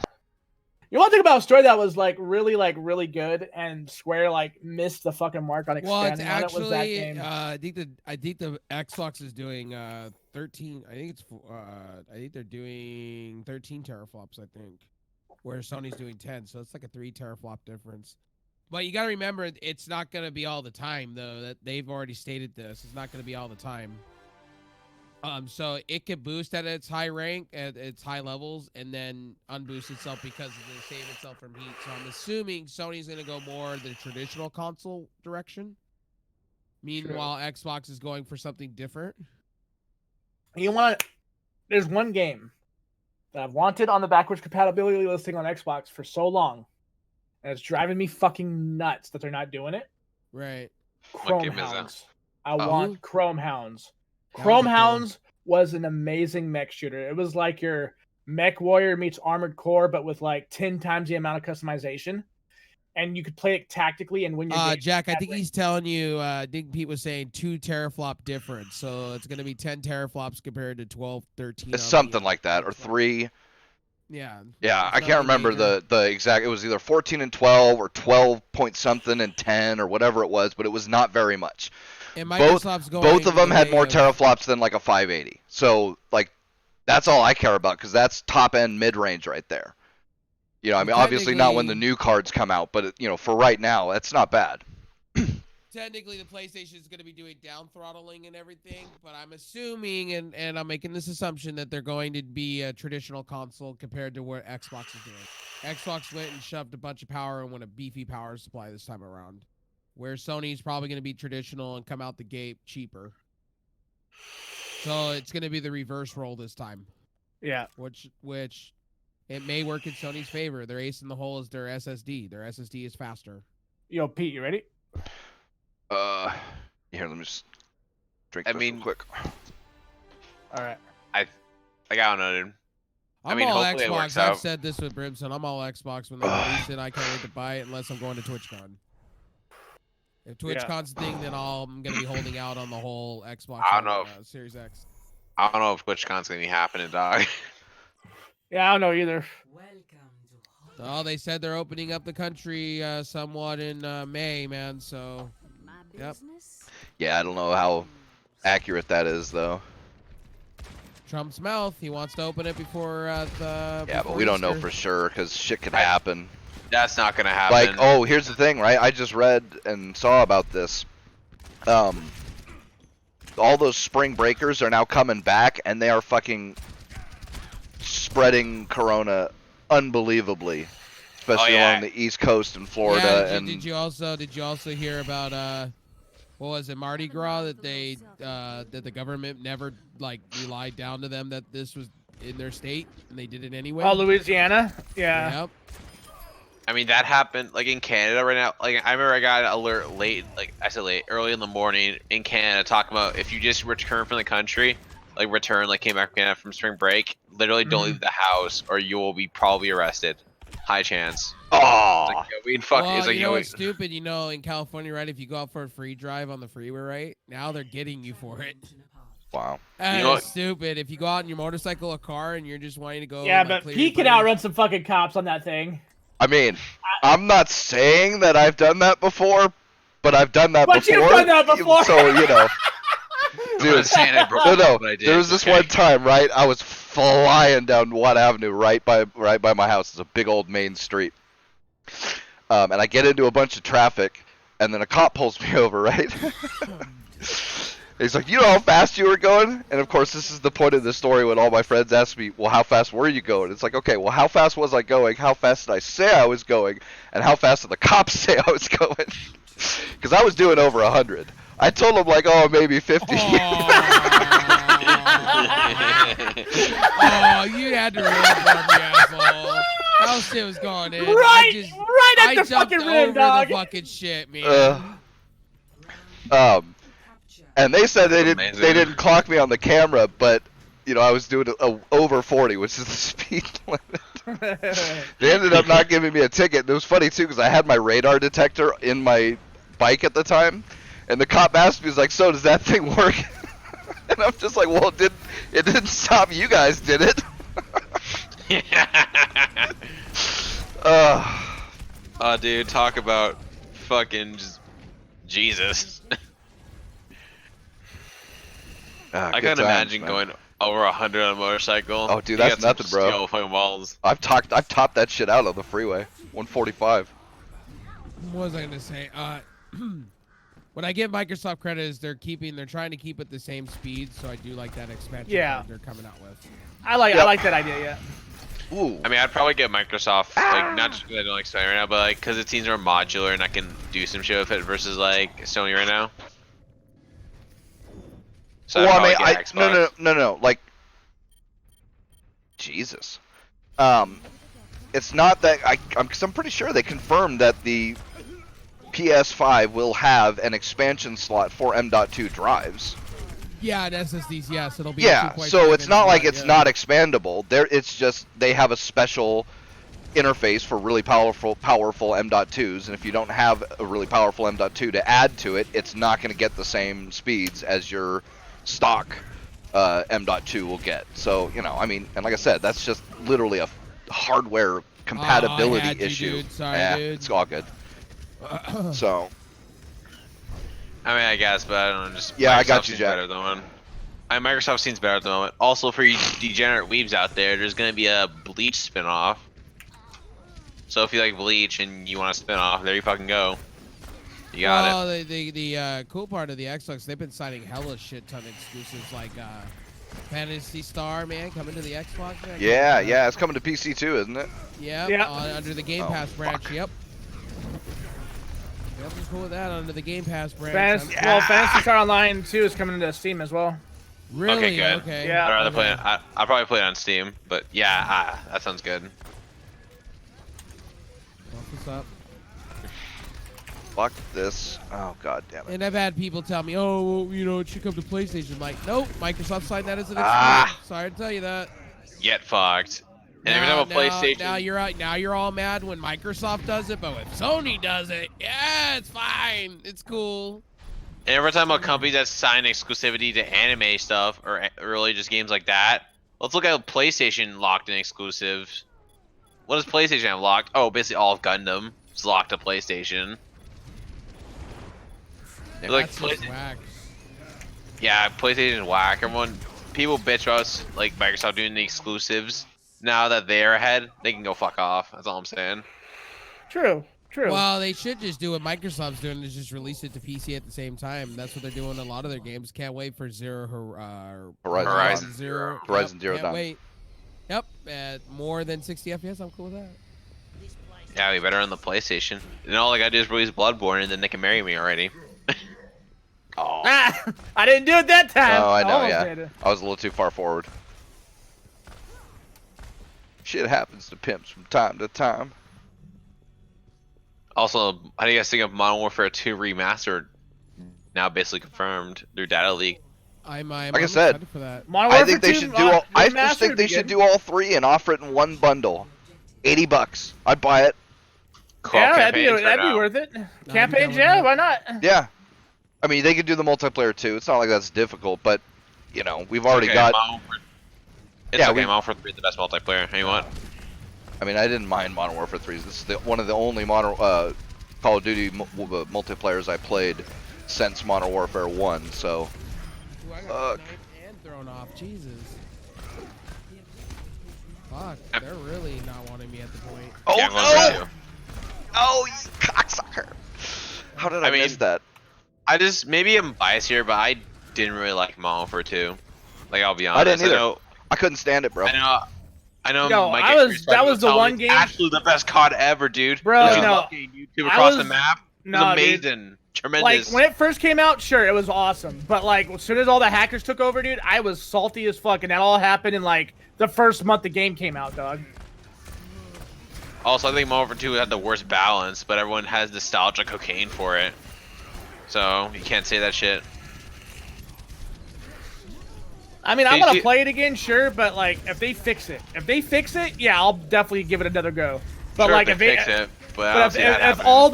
You want to think about a story that was really good, and Square missed the fucking mark on Well, it's expanding on it was that actually game. I think the Xbox is doing 13. I think they're doing 13 teraflops. I think, where Sony's doing 10. So it's like a 3 teraflop difference. But you got to remember, it's not going to be all the time though. That they've already stated this. It's not going to be all the time. So it could boost at its high rank, at its high levels, and then unboost itself because it's going to save itself from heat. So I'm assuming Sony's going to go more the traditional console direction. Meanwhile, Xbox is going for something different. There's one game that I've wanted on the backwards compatibility listing on Xbox for so long, and it's driving me fucking nuts that they're not doing it. Right. Chrome game is that? Hounds. I want Chrome Hounds. That Chrome was cool. Hounds was an amazing mech shooter. It was like your Mech Warrior meets Armored Core, but with 10 times the amount of customization. And you could play it tactically and win your game. Jack, I think he's telling you, I think Pete was saying 2 teraflop difference. So it's going to be 10 teraflops compared to 12, 13. It's something like that, or 3. Yeah. Yeah, I It's can't nothing remember major. the exact. It was either 14 and 12 or 12 point something and 10 or whatever it was, but it was not very much. And Microsoft's going Both of them the had way more of- teraflops than like a 580. So that's all I care about because that's top end mid range right there. I Well, mean, obviously not when the technically- new cards come out, but for right now, that's not bad. Technically, the PlayStation is going to be doing down throttling and everything, but I'm assuming, and I'm making this assumption, that they're going to be a traditional console compared to what Xbox is doing. Xbox went and shoved a bunch of power and went a beefy power supply this time around, where Sony's probably going to be traditional and come out the gate cheaper. So it's going to be the reverse role this time, Yeah. which it may work in Sony's favor. Their ace in the hole is their SSD. Their SSD is faster. Yo, Pete, you ready? Here, let me just drink I this mean- real quick. All right. I don't know, dude. I'm mean, all hopefully it Xbox. works I've out. said this with Brimstone. I'm all Xbox when they release it. I can't wait to buy it unless I'm going to TwitchCon. If TwitchCon's a thing, then I'm going to be holding out on the whole Xbox I don't know Series X. I don't know if TwitchCon's gonna be happening, dog. Yeah, I don't know either. Oh, they said they're opening up the country somewhat in May, man. So, Yep. Yeah, I don't know how accurate that is though. Trump's mouth. He wants to open it before the. Yeah, but before we don't know Easter. for sure because shit could happen. That's not gonna happen. Like, here's the thing, right? I just read and saw about this. All those spring breakers are now coming back, and they are fucking spreading corona unbelievable, especially yeah. along the East Coast and Florida. Yeah, and did you also hear about what was it, Mardi Gras, that they that the government never relied down to them that this was in their state and they did it anyway? Oh, Louisiana? Yeah. Yep. I mean, that happened in Canada right now. I remember I got an alert late, early in the morning in Canada, talking about if you just return from the country, came back from Canada from spring break, literally don't leave the house or you will be probably arrested. High chance. oh, Well, you know what's stupid? In California, right? If you go out for a free drive on the freeway, right? Now they're getting you for it. wow. That's know what? stupid. If you go out in your motorcycle or car and you're just wanting to go, Yeah, but Pete can outrun some fucking cops on that thing. I mean, I'm not saying that I've done that before, but I've done that But before. you've done that before. So dude. saying I broke No, but I did. there was this Okay. one time, right? I was flying down Watt Avenue, right by my house. It's a big old main street, and I get into a bunch of traffic, and then a cop pulls me over, right? He's like, "You know how fast you were going?" And of course, this is the point of the story when all my friends ask me, "Well, how fast were you going?" It's like, okay, well, how fast was I going? How fast did I say I was going? And how fast did the cops say I was going? Because I was doing over 100. I told him maybe 50. Oh, you had to run from me, asshole. How shit was going in. Right at I the jumped fucking over rim, dog. the fucking shit, man. And they said they Amazing. didn't clock me on the camera, but I was doing over 40, which is the speed limit. They ended up not giving me a ticket. And it was funny too because I had my radar detector in my bike at the time, and the cop asked me, he's like, "So does that thing work?" And I'm just like, "Well, it didn't stop you guys, did it?" Dude, talk about fucking just Jesus. I good can't times, imagine man. going over 100 on a motorcycle. Oh, dude, You that's got some nothing, bro. skill fucking walls. I've topped that shit out on the freeway. 145. What was I gonna say? What I give Microsoft credit is they're trying to keep it the same speed, so I do like that expansion card they're coming out with. I like that idea. Yeah. Ooh. I mean, I'd probably get Microsoft, like, not just because I don't like Sony right now, but like because it seems more modular and I can do some shit with it versus like Sony right now. So Well, I'd I mean, probably get Xbox. no. Like, Jesus. It's not that I'm pretty sure they confirmed that the PS5 will have an expansion slot for M.2 drives. Yeah, and SSDs, yes, it'll be. Yeah, so it's not like it's not expandable. It's just they have a special interface for really powerful M.2s, and if you don't have a really powerful M.2 to add to it, it's not going to get the same speeds as your stock M.2 will get. So, you know, I mean, and like I said, that's just literally a hardware compatibility issue. Dude. Sorry, dude. It's all good. So, I mean, I guess, but I don't know. Just yeah, I got Microsoft you, seems Jack. better than one. Microsoft seems better at the moment. Also, for you degenerate weebs out there, there's gonna be a Bleach spinoff. So if you like Bleach and you want to spin off, there you fucking go. You got it. The cool part of the Xbox, they've been signing hella shit ton of exclusives like Fantasy Star, man, coming to the Xbox. Man. Yeah, it's coming to PC too, isn't it? Yep, Yeah. Under the Game Pass branch. Yep. Yep, I'm cool with that under the Game Pass branch. Fantasy Star Online 2 is coming to Steam as well. Really? Okay, good. Okay. Yeah. I'd rather play it. I'll probably play it on Steam, but yeah, that sounds good. What's up? Fuck this. Oh, god damn it. And I've had people tell me, oh, well, you know, it should come to PlayStation. I'm like, nope, Microsoft signed that as an exclusive. Sorry to tell you that. Get fucked. And every time a PlayStation. Now you're all mad when Microsoft does it, but when Sony does it, yeah, it's fine. It's cool. And every time a company that's signed exclusivity to anime stuff or really just games like that, let's look at PlayStation locked in exclusives. What does PlayStation have locked? Oh, basically all of Gundam is locked to PlayStation. That's just whack. Yeah, PlayStation whack. People bitch about us, like Microsoft doing the exclusives. Now that they're ahead, they can go fuck off. That's all I'm saying. True. Well, they should just do what Microsoft's doing, is just release it to PC at the same time. That's what they're doing in a lot of their games. Can't wait for Horizon Zero. Horizon Zero Can't Dawn. wait. Yep, at more than 60 FPS, I'm cool with that. Yeah, we better on the PlayStation. And all I gotta do is release Bloodborne, and then they can marry me already. Oh. I didn't do it that time. Oh, I know, almost yeah. did it. I was a little too far forward. Shit happens to pimps from time to time. Also, how do you guys think of Modern Warfare 2 Remastered? Now basically confirmed through data leak. I'm Like I said, excited for that. Modern I Warfare think they 2, should do all. I remastered just think would they be should good. do all three and offer it in one bundle. $80. I'd buy it. Yeah, that'd campaigns right be now. worth it. down Campaigns, with yeah, that. why not? Yeah. I mean, they could do the multiplayer too. It's not like that's difficult, but you know, we've already got. It's Yeah, okay, we- Modern Warfare 3 is the best multiplayer. Hey, you want? I mean, I didn't mind Modern Warfare 3. This is one of the only modern Call of Duty multiplayers I played since Modern Warfare 1. So, Ooh, I got Fuck. sniped and thrown off. Jesus. Fuck, Yep. they're really not wanting me at the point. oh Yeah, Modern Warfare no! 2. Oh, you cocksucker! How did I mean, miss that? Maybe I'm biased here, but I didn't really like Modern Warfare 2. Like, I'll be honest. I didn't either. know, I couldn't stand it, bro. I know. No, Mike I was- Andrews that will was the tell me one it's game- absolutely the best COD ever, dude. Bro, Don't you no. love getting YouTube I across was- the map? It was no, dude. amazing. Like, Tremendous. when it first came out, sure, it was awesome. But, like, as soon as all the hackers took over, dude, I was salty as fuck. And that all happened in, like, the first month the game came out, dog. Also, I think Modern Warfare 2 had the worst balance, but everyone has nostalgia cocaine for it. So, you can't say that shit. I mean, I Did want to you- play it again, sure, but, like, if they fix it, yeah, I'll definitely give it another go. But, Sure, like, if if they they... fix it, but I But don't if, see that if happening. all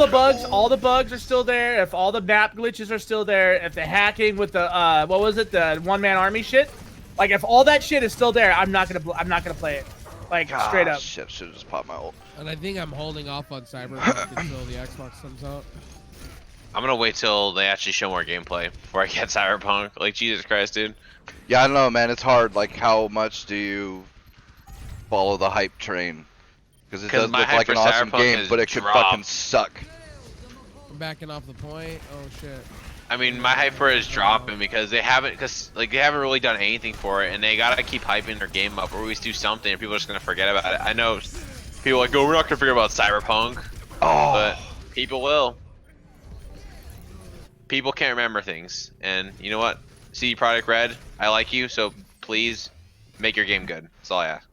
the bugs are still there, if all the map glitches are still there, if the hacking with the what was it, the one-man army shit, like if all that shit is still there, I'm not gonna play it. Like straight up. Shit, should have just popped my ult. And I think I'm holding off on Cyberpunk until the Xbox comes out. I'm gonna wait till they actually show more gameplay before I get Cyberpunk. Like Jesus Christ, dude. Yeah, I don't know, man. It's hard. Like, how much do you follow the hype train? Because it 'Cause does my look hype like for an awesome Cyberpunk game, has but it could dropped. fucking suck. I'm backing off the point. Oh shit. I mean, my hype for it is dropping because they haven't really done anything for it, and they gotta keep hyping their game up, or always do something, and people are just gonna forget about it. I know people are like, "Oh, we're not gonna forget about Cyberpunk," Oh, but people will. People can't remember things, and you know what? CD Projekt Red, I like you, so please make your game good. That's all I ask.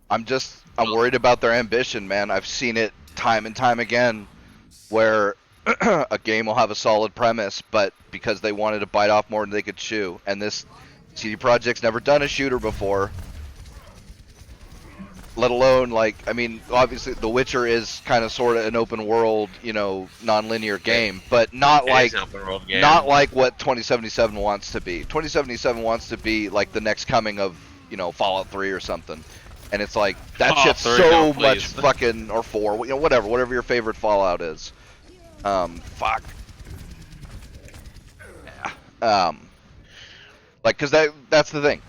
I'm worried about their ambition, man. I've seen it time and time again, where a game will have a solid premise, but because they wanted to bite off more than they could chew, and this CD Projekt's never done a shooter before, let alone, like, I mean, obviously The Witcher is kind of sort of an open world, you know, non-linear game, but not It like is an open world game. not like what 2077 wants to be. 2077 wants to be like the next coming of, you know, Fallout 3 or something. And it's like, that Fallout shit's 3, so no, much please. fucking, or 4, you know, whatever your favorite Fallout is. Fuck. Yeah. Like, cause that's the thing.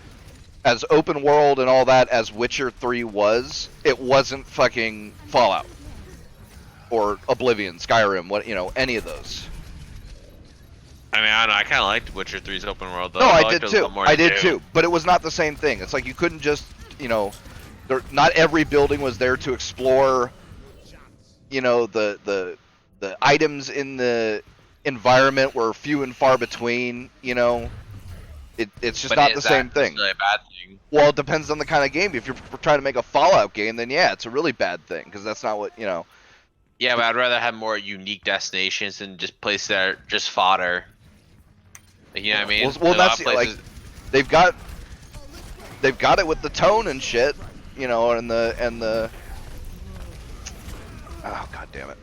As open world and all that as Witcher 3 was, it wasn't fucking Fallout. Or Oblivion, Skyrim, what, you know, any of those. I mean, I don't know. I kind of liked Witcher 3's open world though. No, I liked did it a too. little more I than did two. too. But it was not the same thing. It's like you couldn't just, you know, not every building was there to explore, you know, the items in the environment were few and far between, you know. It's just But not is the that same thing. necessarily a bad thing? Well, it depends on the kind of game. If you're trying to make a Fallout game, then yeah, it's a really bad thing because that's not what, you know. Yeah, but I'd rather have more unique destinations than just places that are just fodder. You know what I mean? Well, A lot that's of like places- they've got it with the tone and shit, you know, and the oh, god damn it.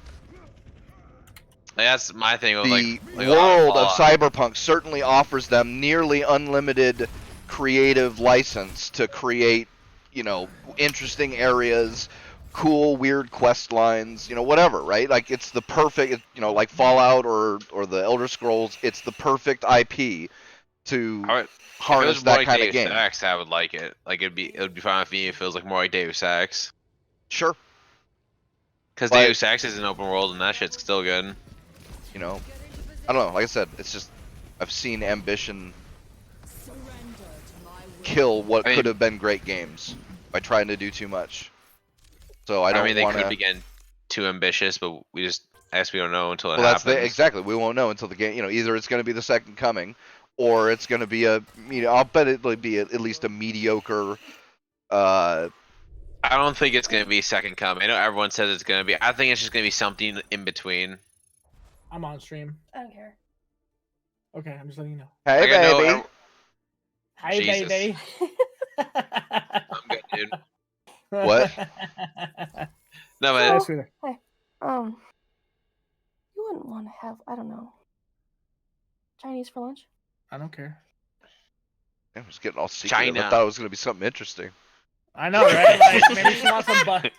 Like, that's my thing with The like a lot world of Fallout. Cyberpunk certainly offers them nearly unlimited creative license to create, you know, interesting areas, cool, weird quest lines, you know, whatever, right? Like, it's the perfect, you know, like Fallout or the Elder Scrolls, it's the perfect IP to I would- harness if it was more that like kind of Deus game. Ex, I would like it. Like it would be fine with me if it was like more like Deus Ex. Sure, Because But- Deus Ex is an open world and that shit's still good. you know, I don't know. Like I said, it's just I've seen ambition kill what I mean- could have been great games by trying to do too much. So I I don't mean, they want could to. be getting too ambitious, but I guess we don't know until it Well, that's happens. exactly. We won't know until the game. You know, either it's going to be the second coming, or it's going to be a. You know, I'll bet it'll be at least a mediocre. I don't think it's gonna be second coming. I know everyone says it's gonna be. I think it's just gonna be something in between. I'm on stream. I don't care. Okay, I'm just letting you know. Hey, Like, I know baby. Hi, Jesus. baby. I'm good, dude. What? No, Hi, but sweetheart. You wouldn't want to have, I don't know, Chinese for lunch? I don't care. I was getting all secretive. China. I thought it was going to be something interesting. I know, right? Like, maybe she wants some butt.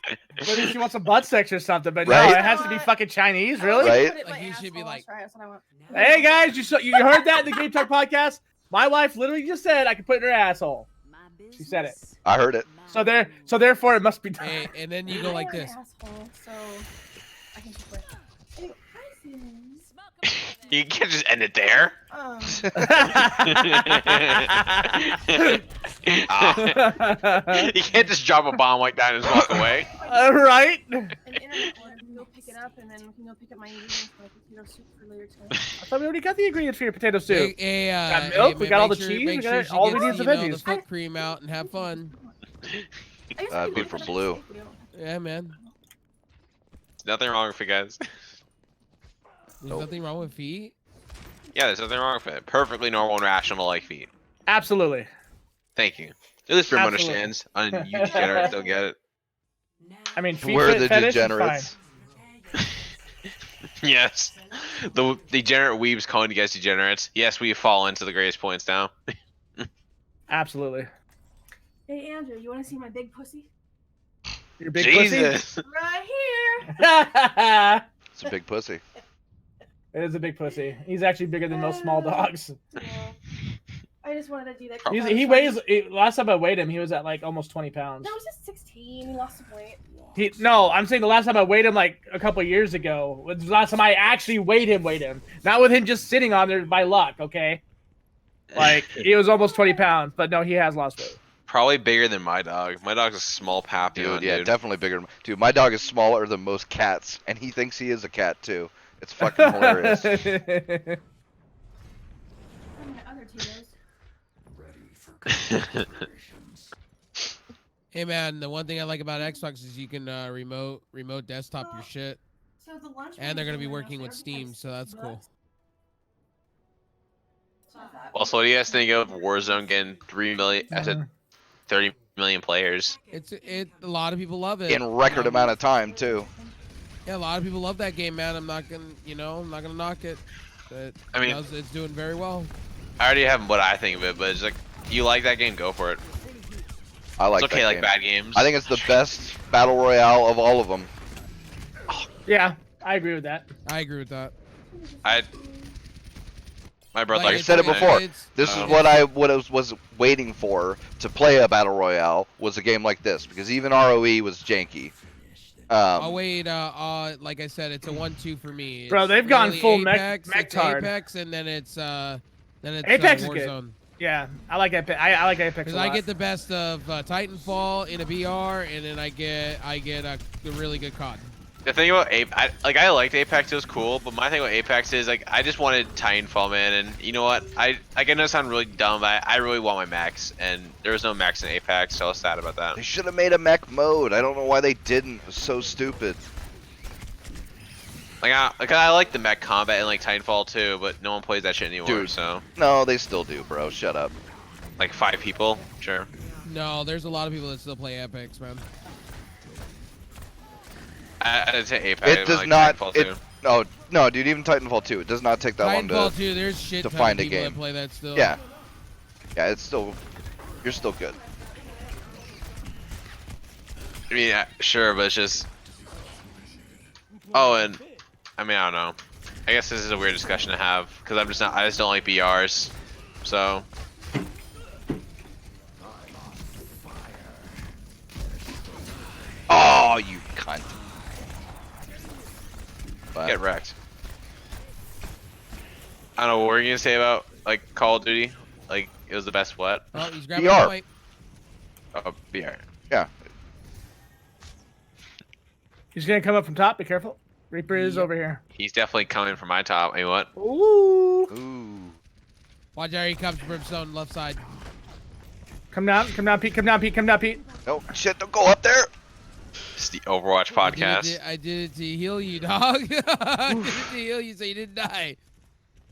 Maybe she wants some butt sex or something. But Right? no, it has to be fucking Chinese, really. Right? Put it in Like, my you should be asshole, like- that's right, that's what I want. Hey guys, you heard that in the Game Talk podcast? My wife literally just said I could put it in her asshole. She said it. I heard it. So therefore it must be done. Hey, and then you go like I this. am an asshole, so I can keep it. Anyway, hi, Susan. you can't just end it there. You can't just drop a bomb like that and just walk away. Right? An internet order, we can go pick it up, and then we can go pick up my ingredients for my potato soup for later tonight. I thought we already got the ingredients for your potato soup. Hey, Got milk, we got all the cheese, we got all we need is the The veggies. foot cream out and have fun. I guess Be we can for put it blue. in the steak, Yeah, man. Nothing wrong with it, guys. There's Nope. nothing wrong with feet. Yeah, there's nothing wrong with it. Perfectly normal and rational like feet. Absolutely. Thank you. At least Grim Absolutely. understands. You degenerates don't get it. I mean, feet We're the fetish is degenerates. Yes. The degenerate weebs calling you guys degenerates. Yes, we fall into the greatest points now. Absolutely. Hey, Andrew, you want to see my big pussy? Your big Jesus. Right here. pussy. It's a big pussy. It is a big pussy. He's actually bigger than most small dogs. Yeah. I just wanted to do that. He weighs. Last time I weighed him, he was at like almost 20 pounds. No, he's just 16. He lost some weight. No, I'm saying the last time I weighed him like a couple years ago was the last time I actually weighed him. Not with him just sitting on there by luck, okay? Like, he was almost 20 pounds, but no, he has lost weight. Probably bigger than my dog. My dog's a small papillon, Dude, yeah, definitely bigger. Dude, my dog is smaller than most cats, and he thinks he is a cat too. It's fucking hilarious. And my other Tito's. Hey man, the one thing I like about Xbox is you can remote desktop your shit, So the lunch. and they're gonna be working with Steam, so that's cool. Also, what do you guys think of Warzone getting 3 million? I said 30 million players. A lot of people love it. In record amount of time too. Yeah, a lot of people love that game, man. I'm not gonna knock it. But I mean- it's doing very well. I already have what I think of it, but it's like, you like that game, go for it. I like It's okay, that like game. bad games. I think it's the best battle royale of all of them. Yeah, I agree with that. I agree with that. My brother. Like, I said it it's- before. it's- This is what I was waiting for to play a battle royale was a game like this because even ROE was janky. Oh wait, like I said, it's a 1-2 for me. Bro, It's they've gone really full Apex, mech it's hard. Apex, and then it's Apex is good. Warzone. Yeah, I like Epic. I like Apex a Because lot. I get the best of Titanfall in a VR, and then I get a really good COD. The thing about I liked Apex, it was cool, but my thing about Apex is like I just wanted Titanfall, man, and you know what? I know it sound really dumb, but I really want my mechs, and there was no mechs in Apex, so I was sad about that. They should have made a mech mode. I don't know why they didn't. It was so stupid. Like I like the mech combat in like Titanfall too, but no one plays that shit anymore. Dude. So No, they still do, bro. Shut up. like 5 people, sure. No, there's a lot of people that still play Apex, man. I'd say Apex. It I does like not. Titanfall, It too. no, dude. Even Titanfall 2, it does not take that long Titanfall to. 2, there's shit to ton find a of people game. that play that still. Yeah. Yeah, it's still. You're still good. I mean, sure, but it's just. Oh, and I mean, I don't know. I guess this is a weird discussion to have because I'm just not. I just don't like BRs. So Oh, you cunt. But get wrecked. I don't know what we're gonna say about like Call of Duty. Like it was the best what? Oh, he's grabbing VR. the mic. Oh, BR. yeah. He's gonna come up from top. Be careful. Reaper is Yep. over here. He's definitely coming from my top. I mean, what? Ooh. Ooh. Watch out, he comes from Brimstone, left side. Come down, Pete. Come down, Pete. No shit. Don't go up there. It's the Overwatch podcast. I did it to heal you, dog. I did it to heal you so you didn't die.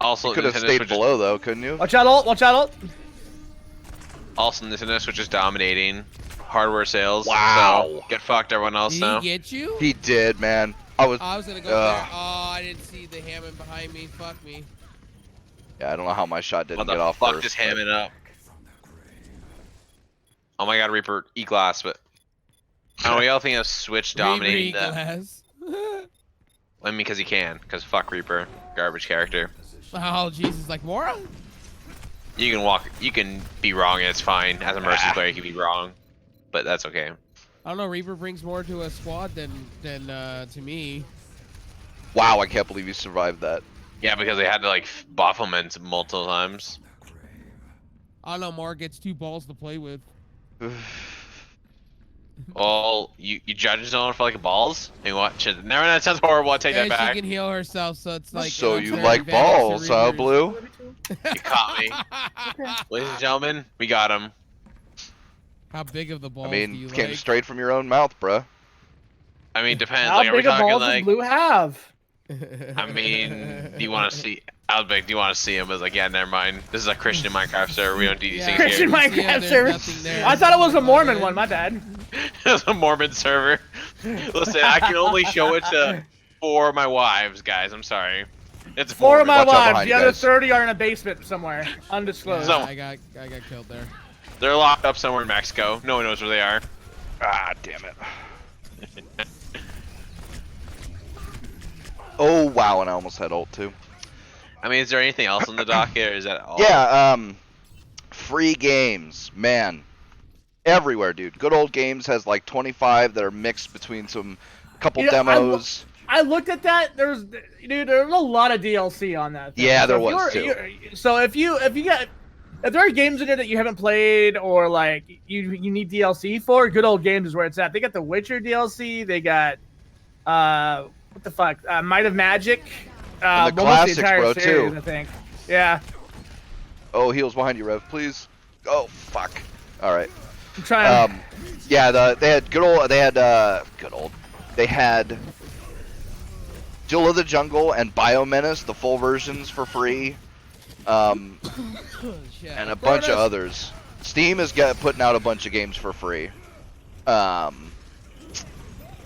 Also, You could have Nintendo stayed Switch below though, couldn't you? Watch out, ult. Also, Nintendo Switch is dominating hardware sales. Wow. So get fucked, everyone else Did now. he get you? He did, man. I was. I was gonna go Ugh. there. Oh, I didn't see the Hammond behind me. Fuck me. Yeah, I don't know how my shot didn't What get the off fuck first. just hamming up? Oh my god, Reaper, E-Glass, but I don't know, y'all think of Switch dominating Reaper the... glass. I mean, because he can, because fuck Reaper, garbage character. Oh, Jesus, like Mora? You can be wrong and it's fine. As a Mercy player, you can be wrong, but that's okay. I don't know. Reaper brings more to a squad than to me. Wow, I can't believe you survived that. Yeah, because they had to like buff him in multiple times. I don't know. Mora gets 2 balls to play with. Well, you judge zone for like balls? I mean, what? Shit, never. That sounds horrible. I take that And back. she can heal herself, so it's like. So it's you very like advantage to balls, huh, Reapers. Blue? You caught me, ladies and gentlemen. We got him. How big of the balls I do mean, you came like? straight from your own mouth, bruh. I mean, depends. How Like, are we big of talking balls like? does Blue have? I mean, do you want to see? Outback, do you want to see him? I was like, yeah, never mind. This is a Christian Minecraft server. We don't do these Yeah. things Christian here. Minecraft Yeah, there's server. nothing there. I thought it was a Mormon Okay. one. My bad. It's a Mormon server. Listen, I can only show it to 4 of my wives, guys. I'm sorry. It's 4 of my Watch out wives. behind The you other guys. 30 are in a basement somewhere, undisclosed. So- I got killed there. They're locked up somewhere in Mexico. No one knows where they are. Ah, damn it. Oh wow, and I almost had ult too. I mean, is there anything else on the docket, or is that all? Yeah, free games, man, everywhere, dude. Good Old Games has like 25 that are mixed between some couple You know, demos. I looked at that. There's a lot of DLC on that thing. Yeah, So there if was too. So if there are games in there that you haven't played or like you need DLC for, Good Old Games is where it's at. They got the Witcher DLC. They got what the fuck, Might of Magic. And the almost classics, entire bro, series, too. I think. Yeah. Oh, heals behind you, Rev, please. Oh fuck. All right. I'm trying. Yeah, they had They had Jill of the Jungle and Biomenace, the full versions for free, and a bunch of others. Steam is putting out a bunch of games for free.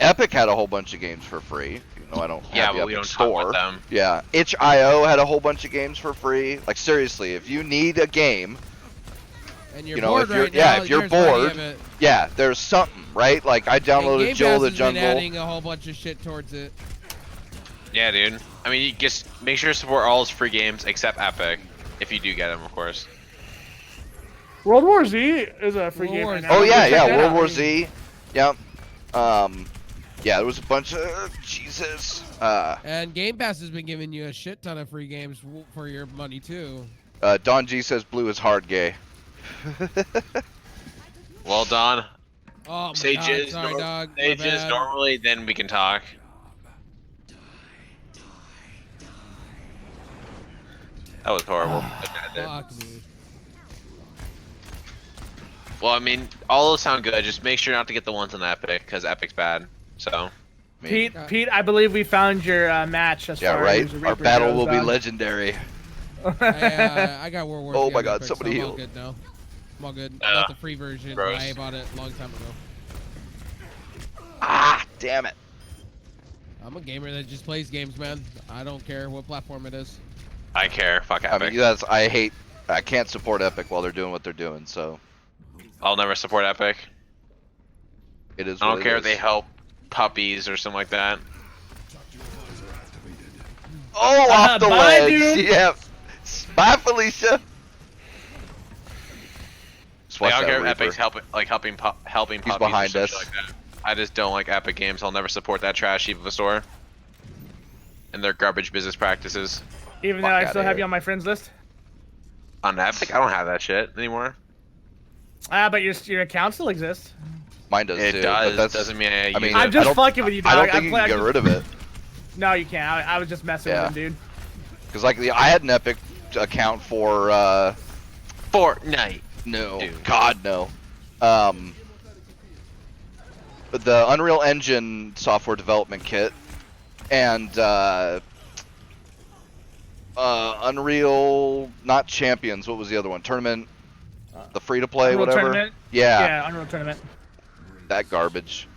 Epic had a whole bunch of games for free. Even though I don't have the but we Epic don't talk Store. about them. Yeah, itch.io had a whole bunch of games for free. Like seriously, if you need a game, And you're you know, bored if you're right now, if you're here's why you bored, have it. yeah, there's something, right? Like I downloaded Game Jill of the Pass has been Jungle. adding a whole bunch of shit towards it. Yeah, dude. I mean, you just make sure to support all his free games except Epic, if you do get them, of course. World War Z is a free World game War right Z. now. Oh Go yeah, check yeah, that World out. War Z. Yep. Yeah, there was a bunch of Jesus. And Game Pass has been giving you a shit ton of free games for your money too. Don G says blue is hard gay. Well done. Oh my Sages, God, sorry, dog. my Sages bad. normally, then we can talk. That was horrible. Fuck me. Well, I mean, all those sound good. Just make sure not to get the ones on Epic, because Epic's bad. So, Pete, I believe we found your match. As Yeah, far right. as the Our Reaper battle goes, will be dog. legendary. I got World War Oh Z my on God, Epic, somebody so I'm all heal. good now. I'm all good. I got the free version. gross. I bought it a long time ago. Ah, damn it. I'm a gamer that just plays games, man. I don't care what platform it is. I care. Fuck I Epic. mean, I can't support Epic while they're doing what they're doing. So I'll never support Epic. it is. I what don't it care if is. they help puppies or something like that. Oh, off the Bye, ledge. dude. Yeah. Bye, Felicia. Just Like, watch I don't that care if Reaper. Epic's helping puppies behind or us. something like that. I just don't like Epic Games. I'll never support that trash heap of a store and their garbage business practices. Even though Fuck I outta still have here. you on my friends list. On Epic, I don't have that shit anymore. But your account still exists. Mine does It too. does. But that's, Doesn't mean I I mean, use I'm it. just don't- fucking with you, dog. I don't think you play- can get rid of it. No, you can't. I was just messing Yeah. with him, dude. Because like I had an Epic account for Fortnite. no, Dude. God no. The Unreal Engine software development kit and Unreal, not Champions. What was the other one? Tournament, the free to play, Unreal whatever. Tournament? Yeah, Yeah, Unreal Tournament. that garbage.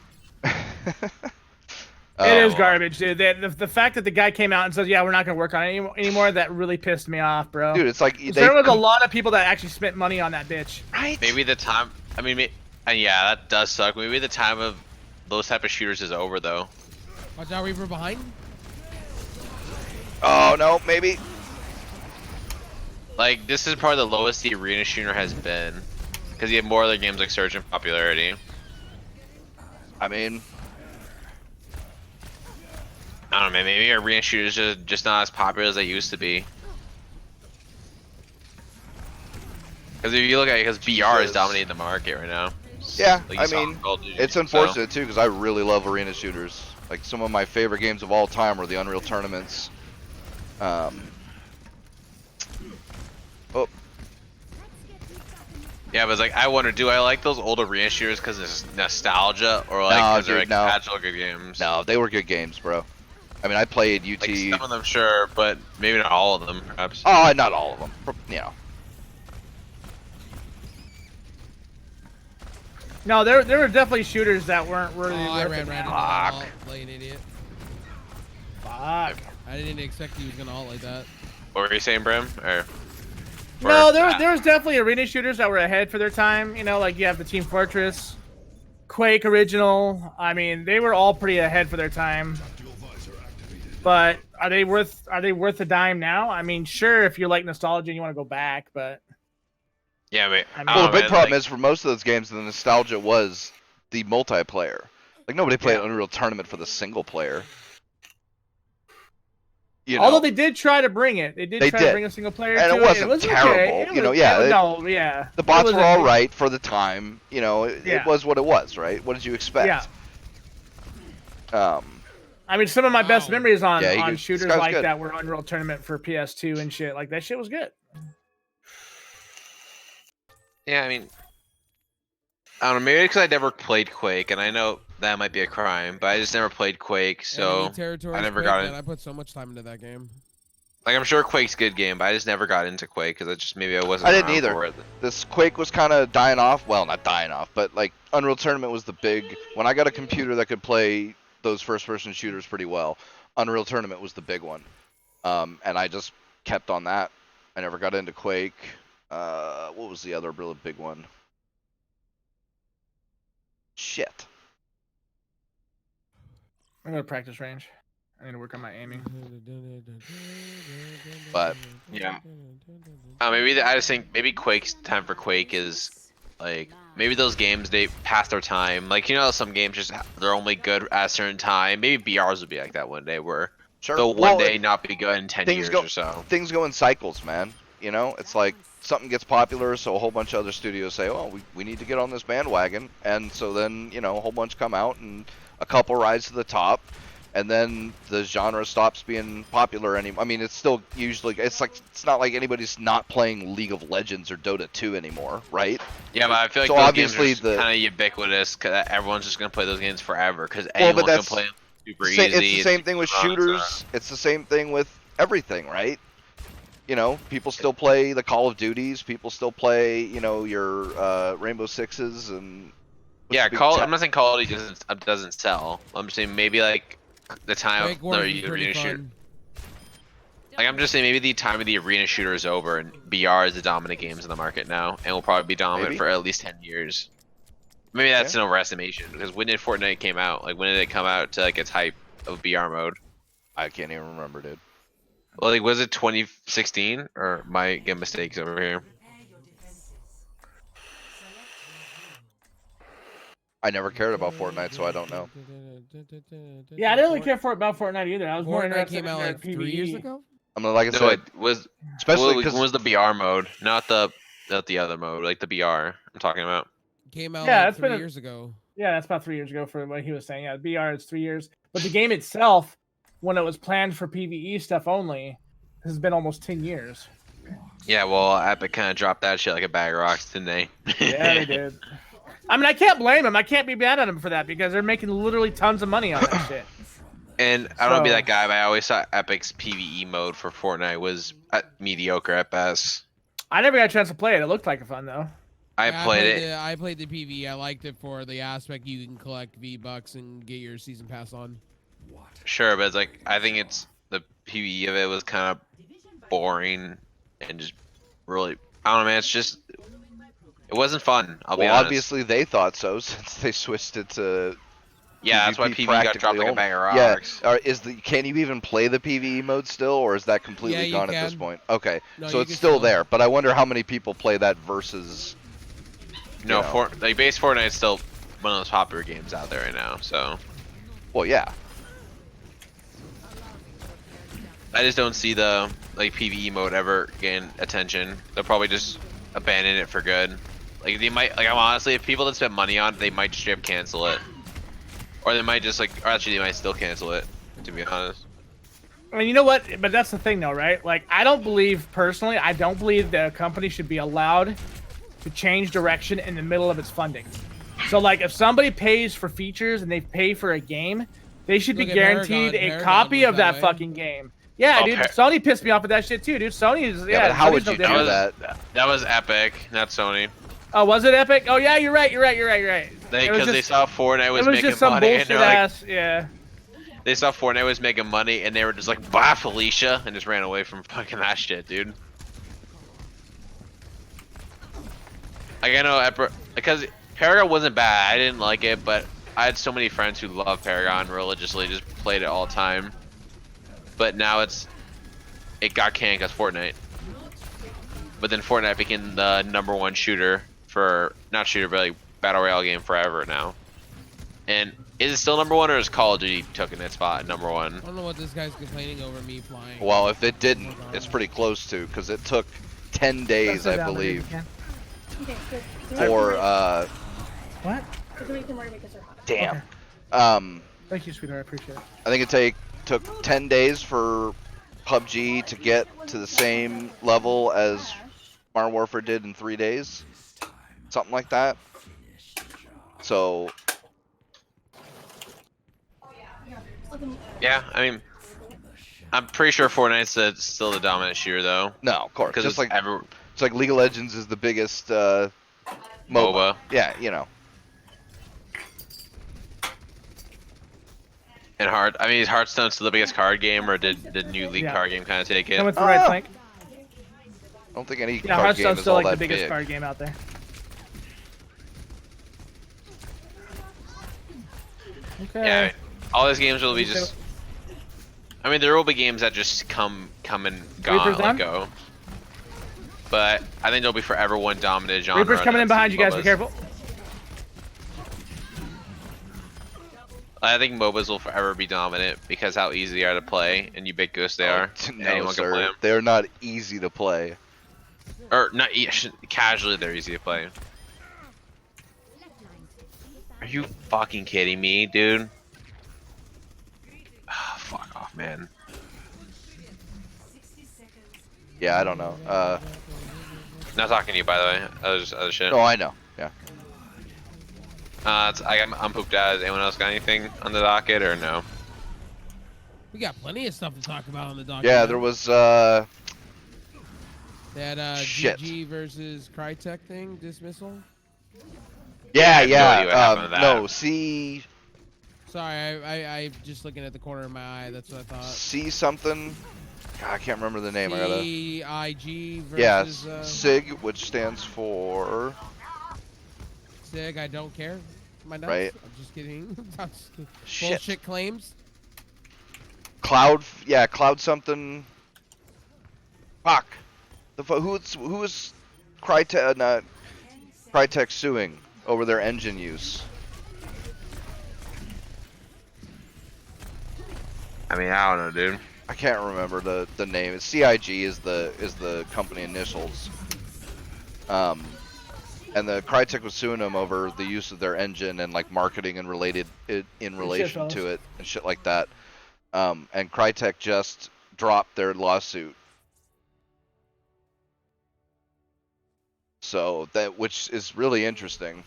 It is Um, garbage, dude. The fact that the guy came out and says, "Yeah, we're not gonna work on it anymore," that really pissed me off, bro. Dude, it's like There was a lot of people that actually spent money on that bitch. right. Maybe the time. I mean, and yeah, that does suck. Maybe the time of those type of shooters is over, though. Watch out, Reaper behind. Oh no, maybe. Like, this is probably the lowest the arena shooter has been, because you have more other games like surge in popularity. I mean, I don't know, man. Maybe arena shooters are just not as popular as they used to be. Because if you look at it, because VR is Jesus. dominating the market right now. yeah. Like you I saw mean, in Call of Duty, it's so- unfortunate too because I really love arena shooters. Like some of my favorite games of all time are the Unreal Tournaments. Oh, Yeah, but it's like, I wonder, do I like those old arena shooters because it's nostalgia, or like No, because they're dude, like no. casual good games? no, they were good games, bro. I mean, I played UT. Like some of them, sure, but maybe not all of them, perhaps. Oh, not all of them. You know. No, there were definitely shooters that weren't really Oh, I worth ran it. right into Fuck. the ult, like an idiot. Fuck. I didn't expect he was gonna ult like that. What were you saying, Brim? Or No, there was definitely arena shooters that were ahead for their time. You know, like you have the Team Fortress, Quake original. I mean, they were all pretty ahead for their time. But are they worth a dime now? I mean, sure, if you like nostalgia and you want to go back, but Yeah, but I mean- Well, the big man, problem like, is for most of those games, the nostalgia was the multiplayer. Like nobody played Yeah. Unreal Tournament for the single player. You know, although they did try to bring it, they did They try did. to bring a single player And to it wasn't was terrible, Okay. It you know, was- yeah, it was- it- no, yeah. the It bots was were a- all right for the time. You know, it Yeah. was what it was, right? What did you expect? Yeah. I mean, some of my best Wow. memories on, Yeah, on this shooters guy was like good. that were Unreal Tournament for PS2 and shit. Like that shit was good. yeah, I mean, I don't know. Maybe because I never played Quake, and I know that might be a crime, but I just never played Quake, so Enemy territories, I never Quake, got man, it. I put so much time into that game. Like, I'm sure Quake's a good game, but I just never got into Quake because I just maybe I wasn't. I didn't around either. for it. This Quake was kind of dying off. Well, not dying off, but like Unreal Tournament was the big. When I got a computer that could play those first-person shooters pretty well, Unreal Tournament was the big one. And I just kept on that. I never got into Quake. What was the other really big one? Shit. I'm gonna practice range. I need to work on my aiming. But Yeah. Maybe I just think maybe Quake's time for Quake is like maybe those games they pass their time. Like you know some games just they're only good at a certain time. Maybe BRs would be like that one day where sure. they'll one day not be good in 10 things years go- or so. Things go in cycles, man. You know, it's like something gets popular, so a whole bunch of other studios say, "Oh, we need to get on this bandwagon," and so then you know a whole bunch come out and a couple rise to the top. And then the genre stops being popular anymore. I mean, it's still usually it's not like anybody's not playing League of Legends or Dota 2 anymore, right? Yeah, but I feel like So those obviously games the- are kind of ubiquitous because everyone's just gonna play those games forever because Well, anyone but can that's play them super It's easy. the same thing with fun, so- shooters. It's the same thing with everything, right? You know, people still play the Call of Duties. People still play, you know, your Rainbow Sixes and. what's Yeah, the big I'm not saying Call of Duty doesn't sell. I'm just saying maybe like the time Quake of Wars the is pretty arena shoot. fun. Like I'm just saying maybe the time of the arena shooter is over and BR is the dominant games in the market now and will probably be dominant Maybe. for at least 10 years. Maybe that's an overestimation because when did Fortnite came out? Like when did it come out to like its hype of BR mode? I can't even remember, dude. Well, like was it 2016 or am I getting mistakes over here? I never cared about Fortnite, so I don't know. Yeah, I didn't really care about Fortnite either. I was more Fortnite interested came in out their like 3 years PvE. ago. I mean, like I No, said, it was especially when because was the BR mode, not the other mode, like the BR I'm talking about. Came out Yeah, like it's 3 been a- years ago. Yeah, that's about 3 years ago for what he was saying. Yeah, BR is 3 years, but the game itself, when it was planned for PvE stuff only, has been almost 10 years. Yeah, well, Epic kind of dropped that shit like a bag of rocks, didn't they? Yeah, they did. I mean, I can't blame them. I can't be mad at them for that because they're making literally tons of money on that shit. And I don't want to be So- that guy, but I always thought Epic's PvE mode for Fortnite was mediocre at best. I never got a chance to play it. It looked like fun though. Yeah, played it. I played the PvE. I liked it for the aspect you can collect V-Bucks and get your season pass on. Sure, but it's like I think it's the PvE of it was kind of boring and just really I don't know, man. It's just it wasn't fun. I'll be well, honest. obviously they thought so since they switched it to. Yeah, that's why PvP PvE got dropped practically like a only. bag of Yeah, rocks. can you even play the PvE mode still, or is that completely Yeah, you gone at this can. point? Okay, No, so you it's can still still- there, but I wonder how many people play that versus. No, you know. like base Fortnite's still one of those popular games out there right now. So Well, yeah. I just don't see the like PvE mode ever getting attention. They'll probably just abandon it for good. Like they might, like I'm honestly, if people that spend money on it, they might straight up cancel it, or they might just like, or actually they might still cancel it. To be honest. I mean, you know what? But that's the thing, though, right? Like, I don't believe personally. I don't believe the company should be allowed to change direction in the middle of its funding. So, like, if somebody pays for features and they pay for a game, they should be Look at guaranteed Paragon. a Paragon copy was of that that way. fucking game. Yeah, Oh, dude. Sony pissed me off with that shit too, dude. Sony is Yeah, but how Sony's would no you do different. that? That was Epic, not Sony. Oh, was it Epic? Oh yeah, you're right. You're right. You're right. You're right. It was Because they just- saw Fortnite was it was making just some money, and bullshit they're like, ass. Yeah. they saw Fortnite was making money, and they were just like, "Bye, Felicia," and just ran away from fucking that shit, dude. Like I know, because Paragon wasn't bad. I didn't like it, but I had so many friends who love Paragon religiously, just played it all the time. But now it got canned because Fortnite. But then Fortnite became the #1 shooter for not shooter, but like battle royale game forever now. And is it still #1 or is Call of Duty taking its spot at #1? I don't know what this guy's complaining over me flying. Well, if it didn't, it's pretty close to, because it took 10 days, I believe, Okay, good. for What? Because we can worry because they're hot. damn. Okay. Thank you, sweetheart. I appreciate it. I think it took 10 days for PUBG to get to the same level as Modern Warfare did in 3 days, something like that. So Yeah, I mean, I'm pretty sure Fortnite's still the dominant shooter though. no, of course, Because just like ever it's like League of Legends is the biggest MOBA. MOBA. Yeah, you know. And I mean, is Hearthstone still the biggest card game, or did the new League Yeah. card game kind of take it? Coming through right flank. I don't think any Yeah, card game Hearthstone's is still all like the that biggest big. card game out there. Okay. Yeah, I mean, all these games will be just. I mean, there will be games that just come and gone, Reaper's let done? go. But I think there'll be forever one dominant genre. Reaper's coming in that's behind you guys. Be MOBAs. careful. I think MOBAs will forever be dominant because how easy they are to play and ubiquitous they are. No, Anyone can play sir. them. They're not easy to play. Or not casually, they're easy to play. Are you fucking kidding me, dude? Ah, fuck off, man. Yeah, I don't know. Not talking to you, by the way. Other shit. No, I know. Yeah. I'm pooped out. Has anyone else got anything on the docket or no? We got plenty of stuff to talk about on the document. Yeah, there was that shit. GG versus Crytek thing dismissal. Yeah, I have no idea what happened to that. no, see Sorry, I just looking at the corner of my eye. That's what I thought. something. God, I can't remember the name. I gotta. CIG Yeah, versus CIG, which stands for CIG. I don't care. My nuts? Right. I'm just kidding. I'm just kidding. Shit. Bullshit claims. Cloud. Yeah, Cloud something. Fuck. Who is Crytek? Not Crytek suing over their engine use. I mean, I don't know, dude. I can't remember the name. It's CIG is the company initials. And the Crytek was suing them over the use of their engine and like marketing and related in relation to it and shit like that. And Crytek just dropped their lawsuit. So which is really interesting.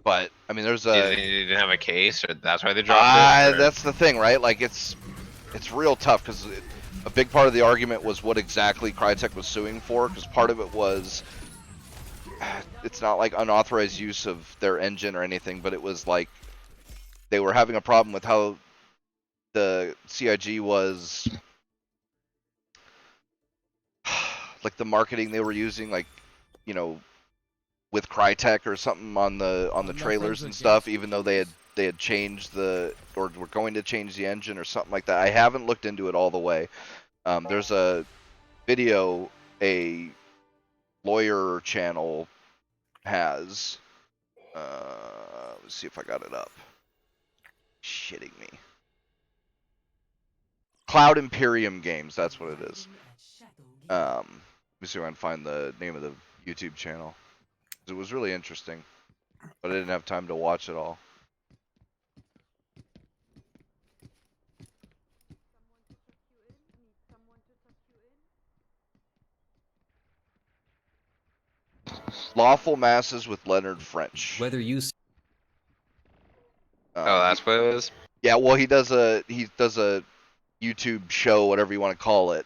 But I mean, there's You a didn't have a case, or that's why they dropped it? Or- that's the thing, right? Like it's real tough because a big part of the argument was what exactly Crytek was suing for. Because part of it was it's not like unauthorized use of their engine or anything, but it was like they were having a problem with how the CIG was like the marketing they were using, like, you know, with Crytek or something on the trailers and stuff, even though they had changed or were going to change the engine or something like that. I haven't looked into it all the way. There's a video a lawyer channel has. Let's see if I got it up. Shitting me. Cloud Imperium Games, that's what it is. Let me see if I can find the name of the YouTube channel. It was really interesting, but I didn't have time to watch it all. Lawful Masses with Leonard French. Whether you Oh, that's what it was? Yeah, well, he does a YouTube show, whatever you want to call it,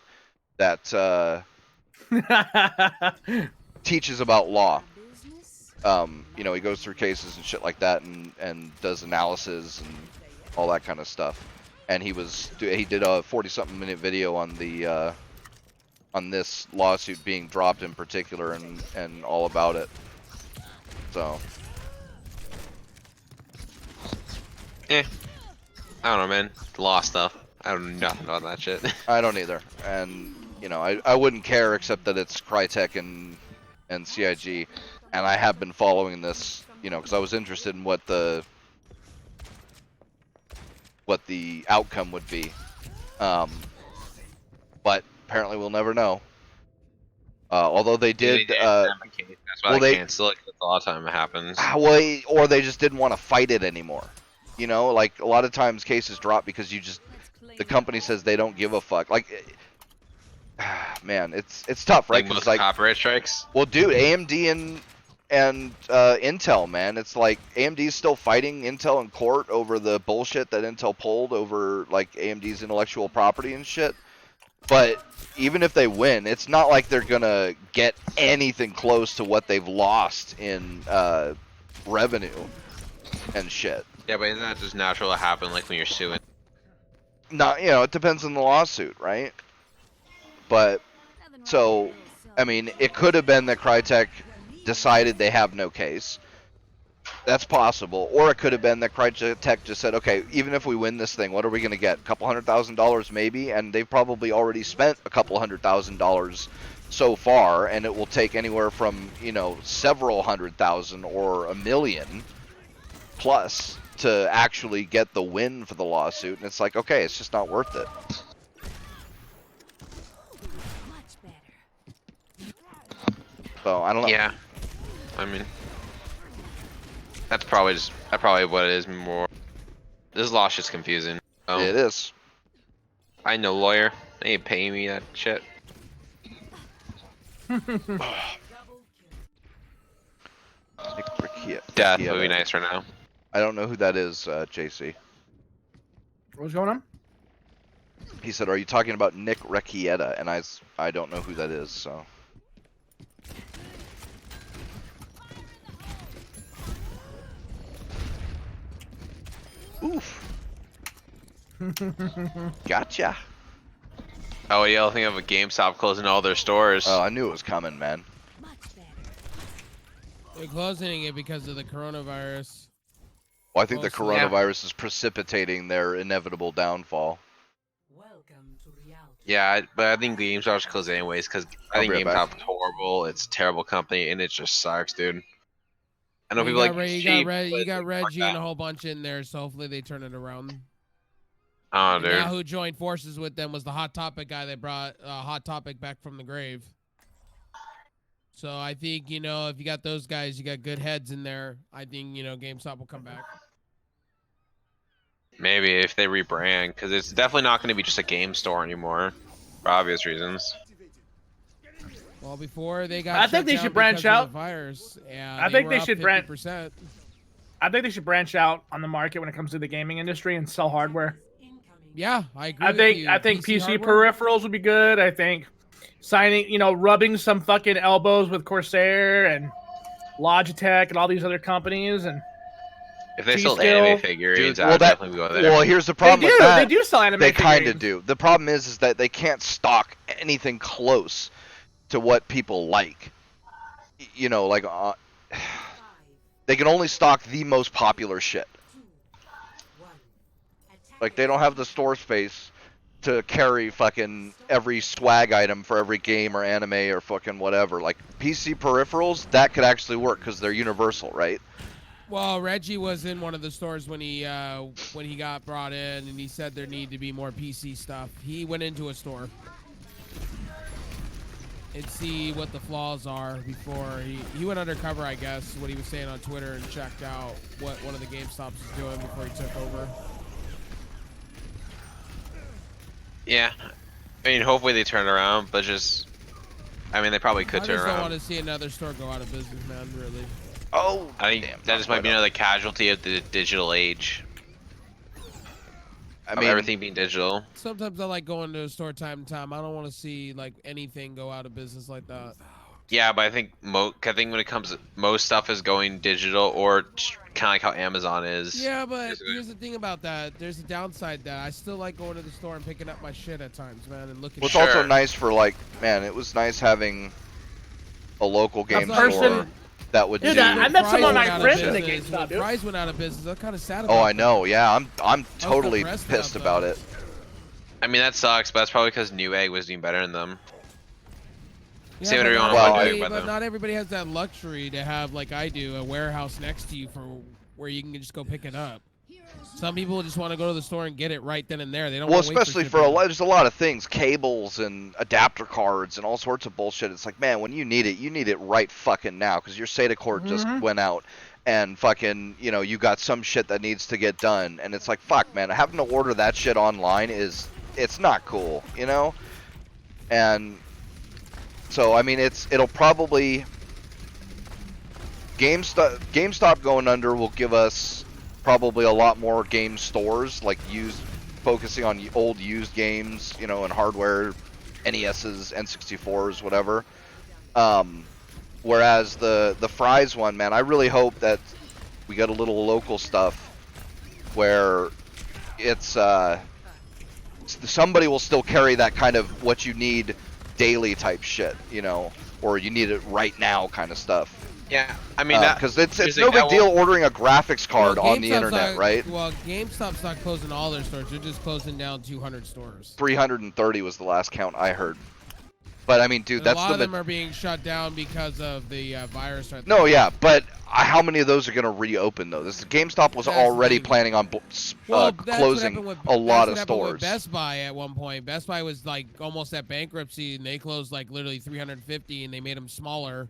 that teaches about law. You know, he goes through cases and shit like that, and does analysis and all that kind of stuff. And he did a 40-something minute video on the on this lawsuit being dropped in particular, and all about it. So I don't know, man. Law stuff. I don't know nothing about that shit. I don't either, and you know I wouldn't care except that it's Crytek and CIG, and I have been following this, you know, because I was interested in what the outcome would be, but apparently we'll never know. Although they did, That's why well, they they cancel it. 'Cause a lot of time it happens. well, or they just didn't want to fight it anymore. You know, like a lot of times cases drop because the company says they don't give a fuck. Like, man, it's tough, right? Like 'Cause, most like, copyright strikes. well, dude, AMD and Intel, man, it's like AMD's still fighting Intel in court over the bullshit that Intel pulled over like AMD's intellectual property and shit. But even if they win, it's not like they're gonna get anything close to what they've lost in revenue and shit. Yeah, but isn't that just natural to happen? Like when you're suing. Not, you know, it depends on the lawsuit, right? But so, I mean, it could have been that Crytek decided they have no case. That's possible. Or it could have been that Crytek just said, okay, even if we win this thing, what are we going to get? A couple $100,000 maybe? And they've probably already spent a couple $100,000 so far, and it will take anywhere from, you know, several $100,000 or $1 million plus to actually get the win for the lawsuit. And it's like, okay, it's just not worth it. So I don't know. Yeah. I mean, that's probably what it is more. This law shit's confusing. It is. I know lawyer. They ain't paying me that shit. Death would be nice right now. I don't know who that is, JC. What's going on? He said, "Are you talking about Nick Recchietta?" And I don't know who that is. So. Oof. Gotcha. Oh yeah, I think of a GameStop closing all their stores. Oh, I knew it was coming, man. They're closing it because of the coronavirus. Well, I think the Mostly. coronavirus is precipitating their inevitable downfall. Yeah, but I think GameStop's closed anyways because I I'll think be right back. GameStop's horrible. It's a terrible company and it just sucks, dude. I know You people got like Re- you cheap, got, Re- but you got fuck Reggie that. and a whole bunch in there, so hopefully they turn it around. Oh, And dude. now who joined forces with them was the Hot Topic guy that brought Hot Topic back from the grave. So I think, you know, if you got those guys, you got good heads in there. I think, you know, GameStop will come back. Maybe if they rebrand, because it's definitely not going to be just a game store anymore, for obvious reasons. Well, before they got I think shut they down should branch because of out. the virus, and I think were they up should branch. 50%. I think they should branch out on the market when it comes to the gaming industry and sell hardware. Yeah, I agree. With you. I think PC hardware? peripherals would be good. I think signing, you know, rubbing some fucking elbows with Corsair and Logitech and all these other companies, and If they G-Skill. sold anime figurines, Dude, I would definitely go there. well, here's the they problem do. with that. They do sell anime. They kind of figurines. do. The problem is that they can't stock anything close to what people like. You know, like they can only stock the most popular shit. Like they don't have the store space to carry fucking every swag item for every game or anime or fucking whatever. Like PC peripherals, that could actually work because they're universal, right? Well, Reggie was in one of the stores when he got brought in, and he said there need to be more PC stuff. He went into a store and see what the flaws are before he went undercover, I guess, what he was saying on Twitter, and checked out what one of the GameStops was doing before he took over. Yeah, I mean, hopefully they turn around, but just, I mean, they probably could I turn just don't want around. to see another store go out of business, man, really. Oh, I think damn, that just might be another casualty of the digital age. I Of mean, everything being digital. Sometimes I like going to a store time to time. I don't want to see like anything go out of business like that. Yeah, but I think when it comes, most stuff is going digital, or kind of like how Amazon is. Yeah, but Basically. here's the thing about that. There's a downside that I still like going to the store and picking up my shit at times, man, and looking. well, it's Sure. also nice for like, man, it was nice having a local game person- store that would Dude, do. I met some of my Fry's friends in went the out of business. GameStop, When dude. Fry's went out of business. I'm kind of sad about Oh, I that. know. Yeah, I'm totally depressed pissed about about it. I mean, that sucks, but that's probably because Newegg was doing better than them. Yeah, Say but whatever you not want to everybody- about but them. not everybody has that luxury to have, like I do, a warehouse next to you for where you can just go pick it up. Some people just want to go to the store and get it right then and there. They don't Well, want to wait especially for there's a lot of things, cables and adapter cards and all sorts of bullshit. It's like, man, when you need it right fucking now, because your SATA cord just went out, and fucking, you know, you got some shit that needs to get done, and it's like, fuck, man, having to order that shit online it's not cool, you know? And so, I mean, it'll probably GameStop going under will give us probably a lot more game stores, like focusing on old used games, you know, and hardware, NESs, N64s, whatever. Whereas the Fry's one, man, I really hope that we get a little local stuff where it's somebody will still carry that kind of what you need daily type shit, you know, or you need it right now kind of stuff. Yeah, I mean, Because it's no big deal ordering a graphics card on the internet, right? Well, GameStop's not closing all their stores. They're just closing down 200 stores. 330 was the last count I heard. But I mean, dude, And that's a lot of the them are being shut down because of the virus. no, yeah, but how many of those are going to reopen though? GameStop was That's already the thing. planning on That's what closing happened with- a lot of that's what happened with stores. Best Buy at one point. Best Buy was like almost at bankruptcy, and they closed like literally 350, and they made them smaller,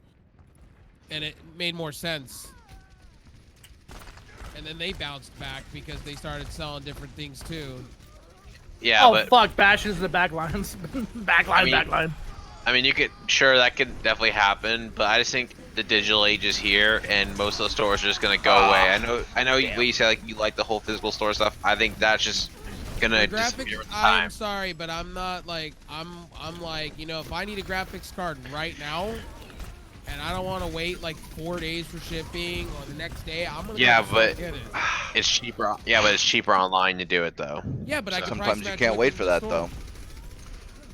and it made more sense. And then they bounced back because they started selling different things too. yeah, Oh but fuck, bashes the backlines. Backline. I mean, that could definitely happen, but I just think the digital age is here, and most of the stores are just gonna go away. I know you say like you like the whole physical store stuff. I think that's just gonna The disappear graphics, with time. I'm sorry, but I'm not like I'm like, you know, if I need a graphics card right now, and I don't want to wait like 4 days for shipping or the next day, I'm gonna Yeah, go to the store but and get it. it's cheaper. Yeah, but it's cheaper online to do it though. Yeah, but I can price Sometimes you match can't it wait in for the that store.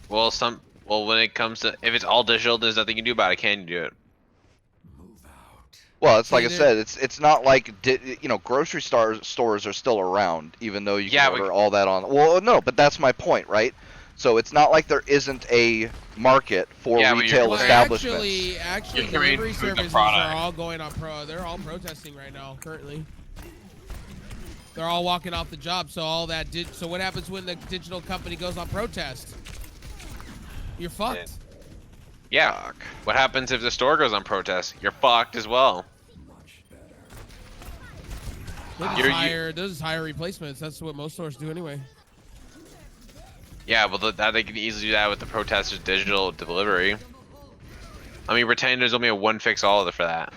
though. Well, when it comes to if it's all digital, there's nothing you can do about it. Can you do it? Well, it's See, like I said, it's not like you know, grocery stores are still around, even though you Yeah, can order all that on. Well, no, but that's my point, right? So it's not like there isn't a market for Yeah, but retail you're- establishments. Actually, You're carrying delivery food to services product. are all going on They're all protesting right now, currently. They're all walking off the job. So all that So what happens when the digital company goes on protest? You're fucked. Yeah. What happens if the store goes on protest? You're fucked as well. They'll just hire replacements. That's what most stores do anyway. Yeah, well, they can easily do that with the protesters' digital delivery. I mean, pretend there's only a one fix all for that.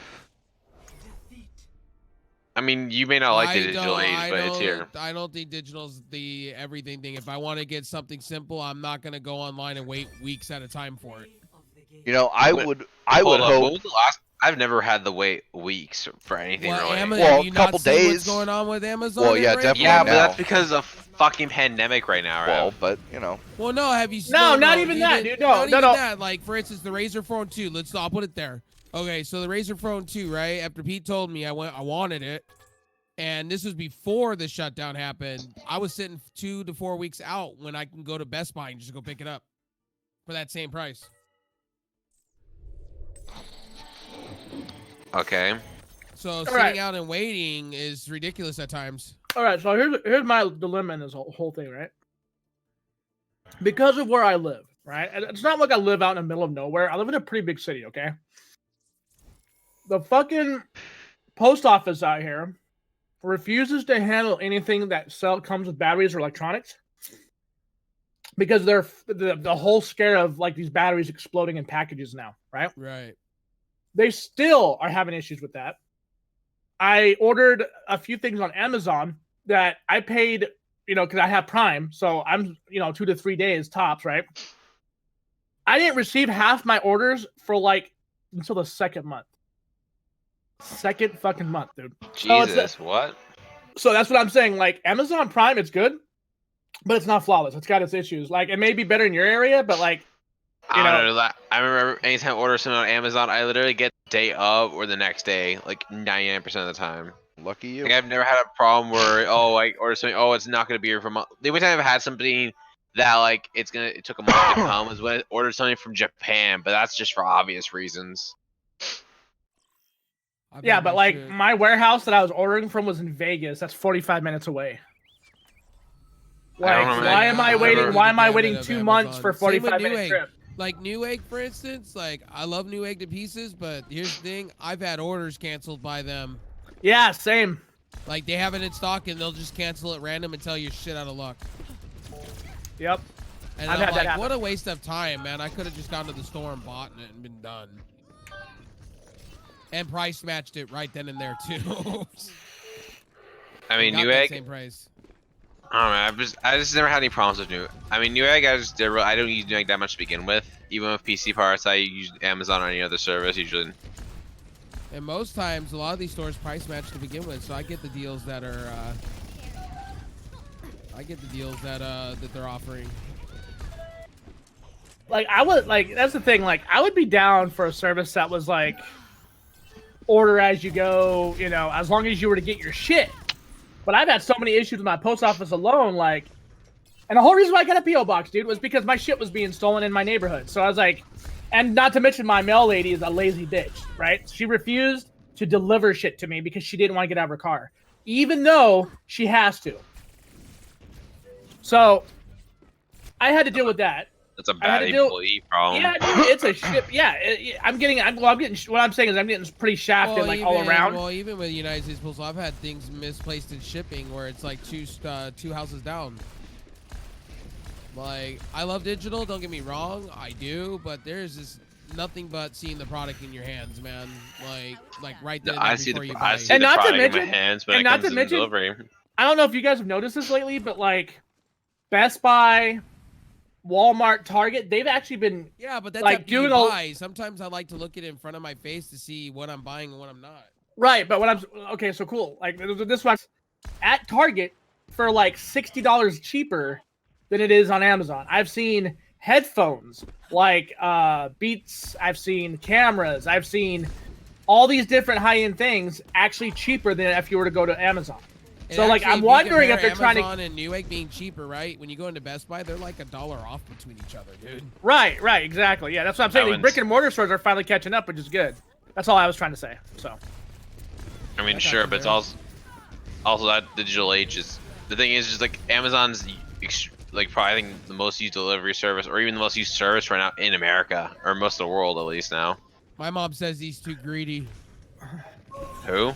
I mean, you may not like the digital age, but it's here. I don't think digital's the everything thing. If I want to get something simple, I'm not gonna go online and wait weeks at a time for it. You know, I would Hold up, hope. when was the last? I've never had to wait weeks for anything Well, really. Well, have you a couple not seen what's days. going on with Amazon? Well, yeah, right definitely Yeah, now? but now. that's because of fucking pandemic right now, right? Well, but you know, Well, no, have you? No, not even that, dude. No, not no, even no. that. Like, for instance, the Razer Phone 2. I'll put it there. Okay, so the Razer Phone 2, right? After Pete told me I wanted it, and this was before the shutdown happened. I was sitting 2 to 4 weeks out when I can go to Best Buy and just go pick it up for that same price. Okay. So All sitting right. out and waiting is ridiculous at times. All right, so here's my dilemma in this whole thing, right? Because of where I live, right? And it's not like I live out in the middle of nowhere. I live in a pretty big city, okay? The fucking post office out here refuses to handle anything that comes with batteries or electronics because they're the whole scare of like these batteries exploding in packages now, right? Right. They still are having issues with that. I ordered a few things on Amazon that I paid, you know, because I have Prime, so I'm, 2 to 3 days tops, right? I didn't receive half my orders for like until the second month. Second fucking month, dude. Jesus, what? So that's what I'm saying. Like Amazon Prime, it's good, but it's not flawless. It's got its issues. Like it may be better in your area, but like You I know, don't know that. I remember anytime I order something on Amazon, I literally get the day of or the next day, like 99% of the time. Lucky you. Like I've never had a problem where I order something, it's not gonna be here for a month. The only time I've had something that like it took a month to come was when I ordered something from Japan, but that's just for obvious reasons. I've yeah, had but my like shit. my warehouse that I was ordering from was in Vegas. That's 45 minutes away. I don't Like, know, man. why am I I've waiting? never- Why am I The waiting gamut of 2 months for Amazon. Same with 45-minute Newegg. trip? Like Newegg, for instance, like I love Newegg to pieces, but here's the thing: I've had orders canceled by them. Yeah, same. Like they have it in stock and they'll just cancel at random and tell you shit out of luck. Yep. And I've I'm had that like, happen. what a waste of time, man! I could have just gone to the store and bought it and been done. And price matched it right then and there too. I mean, Got that Newegg. same price. I don't know. I just never had any problems with Newegg. I mean, Newegg, I don't use Newegg that much to begin with. Even with PC parts, I use Amazon or any other service usually. And most times, a lot of these stores price match to begin with, so I get the deals that are. That they're offering. Like I would like that's the thing. Like I would be down for a service that was like order as you go. You know, as long as you were to get your shit. But I've had so many issues with my post office alone, like, and the whole reason why I got a PO box, dude, was because my shit was being stolen in my neighborhood. So I was like, and not to mention my mail lady is a lazy bitch, right? She refused to deliver shit to me because she didn't want to get out of her car, even though she has to. So I had to deal with that. That's a I had bad to deal- employee problem. Yeah, dude, it's a ship. Yeah, I'm getting. What I'm saying is I'm getting pretty shafted all around. Well, even with United States Postal, I've had things misplaced in shipping where it's like two houses down. Like, I love digital. Don't get me wrong, I do. But there's just nothing but seeing the product in your hands, man. Like right there I see before you the buy. I see And the not to product in my mention- hands when and it not comes to to mention- delivery. I don't know if you guys have noticed this lately, but like Best Buy, Walmart, Target, they've actually been Yeah, but that's like, after you doing a- buy. Sometimes I like to look it in front of my face to see what I'm buying and what I'm not. right. But what I'm okay, so cool. Like this one at Target for like $60 cheaper than it is on Amazon. I've seen headphones like Beats. I've seen cameras. I've seen all these different high-end things actually cheaper than if you were to go to Amazon. And So, like, actually, I'm if you wondering if compare they're trying to- Amazon and Newegg being cheaper, right? When you go into Best Buy, they're like $1 off between each other, dude. Right, exactly. Yeah, that's what I'm saying. That These one's- brick and mortar stores are finally catching up, which is good. That's all I was trying to say. So, I mean, That's sure, actually but it's fair. also that digital age is the thing is just like Amazon's like probably I think the most used delivery service or even the most used service right now in America or most of the world at least now. My mom says he's too greedy. Who?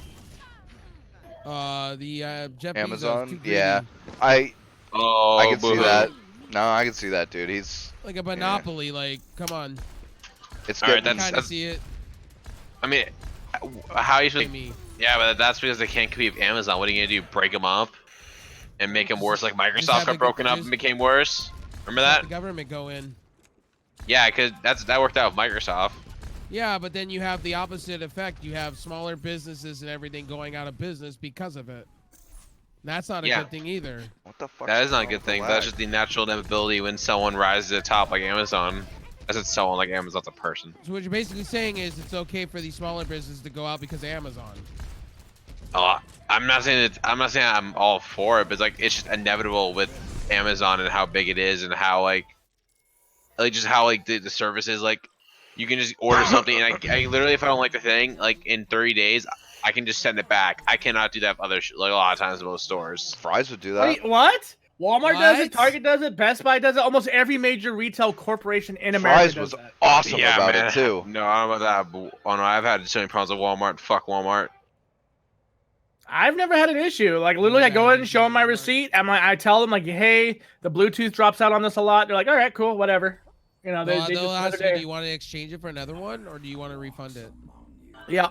The Jeff Bezos too Amazon. greedy. Yeah, I can see boo-hoo. that. No, I can see that, dude. He's Like a monopoly. Like, come on. it's All right, getting. Kind of see it. I mean, how are you By supposed? me. Yeah, but that's because they can't compete with Amazon. What are you gonna do? Break them up and make them worse? Like have Microsoft the got broken up just- and became worse. Remember Let that? the government go in. Yeah, because that worked out with Microsoft. Yeah, but then you have the opposite effect. You have smaller businesses and everything going out of business because of it. That's not a Yeah. good thing either. What the fuck? That is not a good thing. That's just the natural inevitability when someone rises to the top like Amazon. I said someone like Amazon's a person. So what you're basically saying is it's okay for these smaller businesses to go out because of Amazon. Oh, I'm not saying I'm all for it, but it's just inevitable with Amazon and how big it is and how like just how like the service is like. You can just order something and I literally if I don't like the thing like in 30 days I can just send it back. I cannot do that with other like a lot of times with most stores. Fries would do that. wait, what? Walmart does What? it. Target does it. Best Buy does it. Almost every major retail corporation in America Fries does was that. awesome Yeah, about man. it too. No, I don't know about that. But, oh no, I've had so many problems with Walmart. Fuck Walmart. I've never had an issue. Like literally, I go in and show them my receipt. I tell them like, hey, the Bluetooth drops out on this a lot. They're like, all right, cool, whatever. You know, they They'll just ask another you, do day. you want to exchange it for another one or do you want to refund it? Yeah.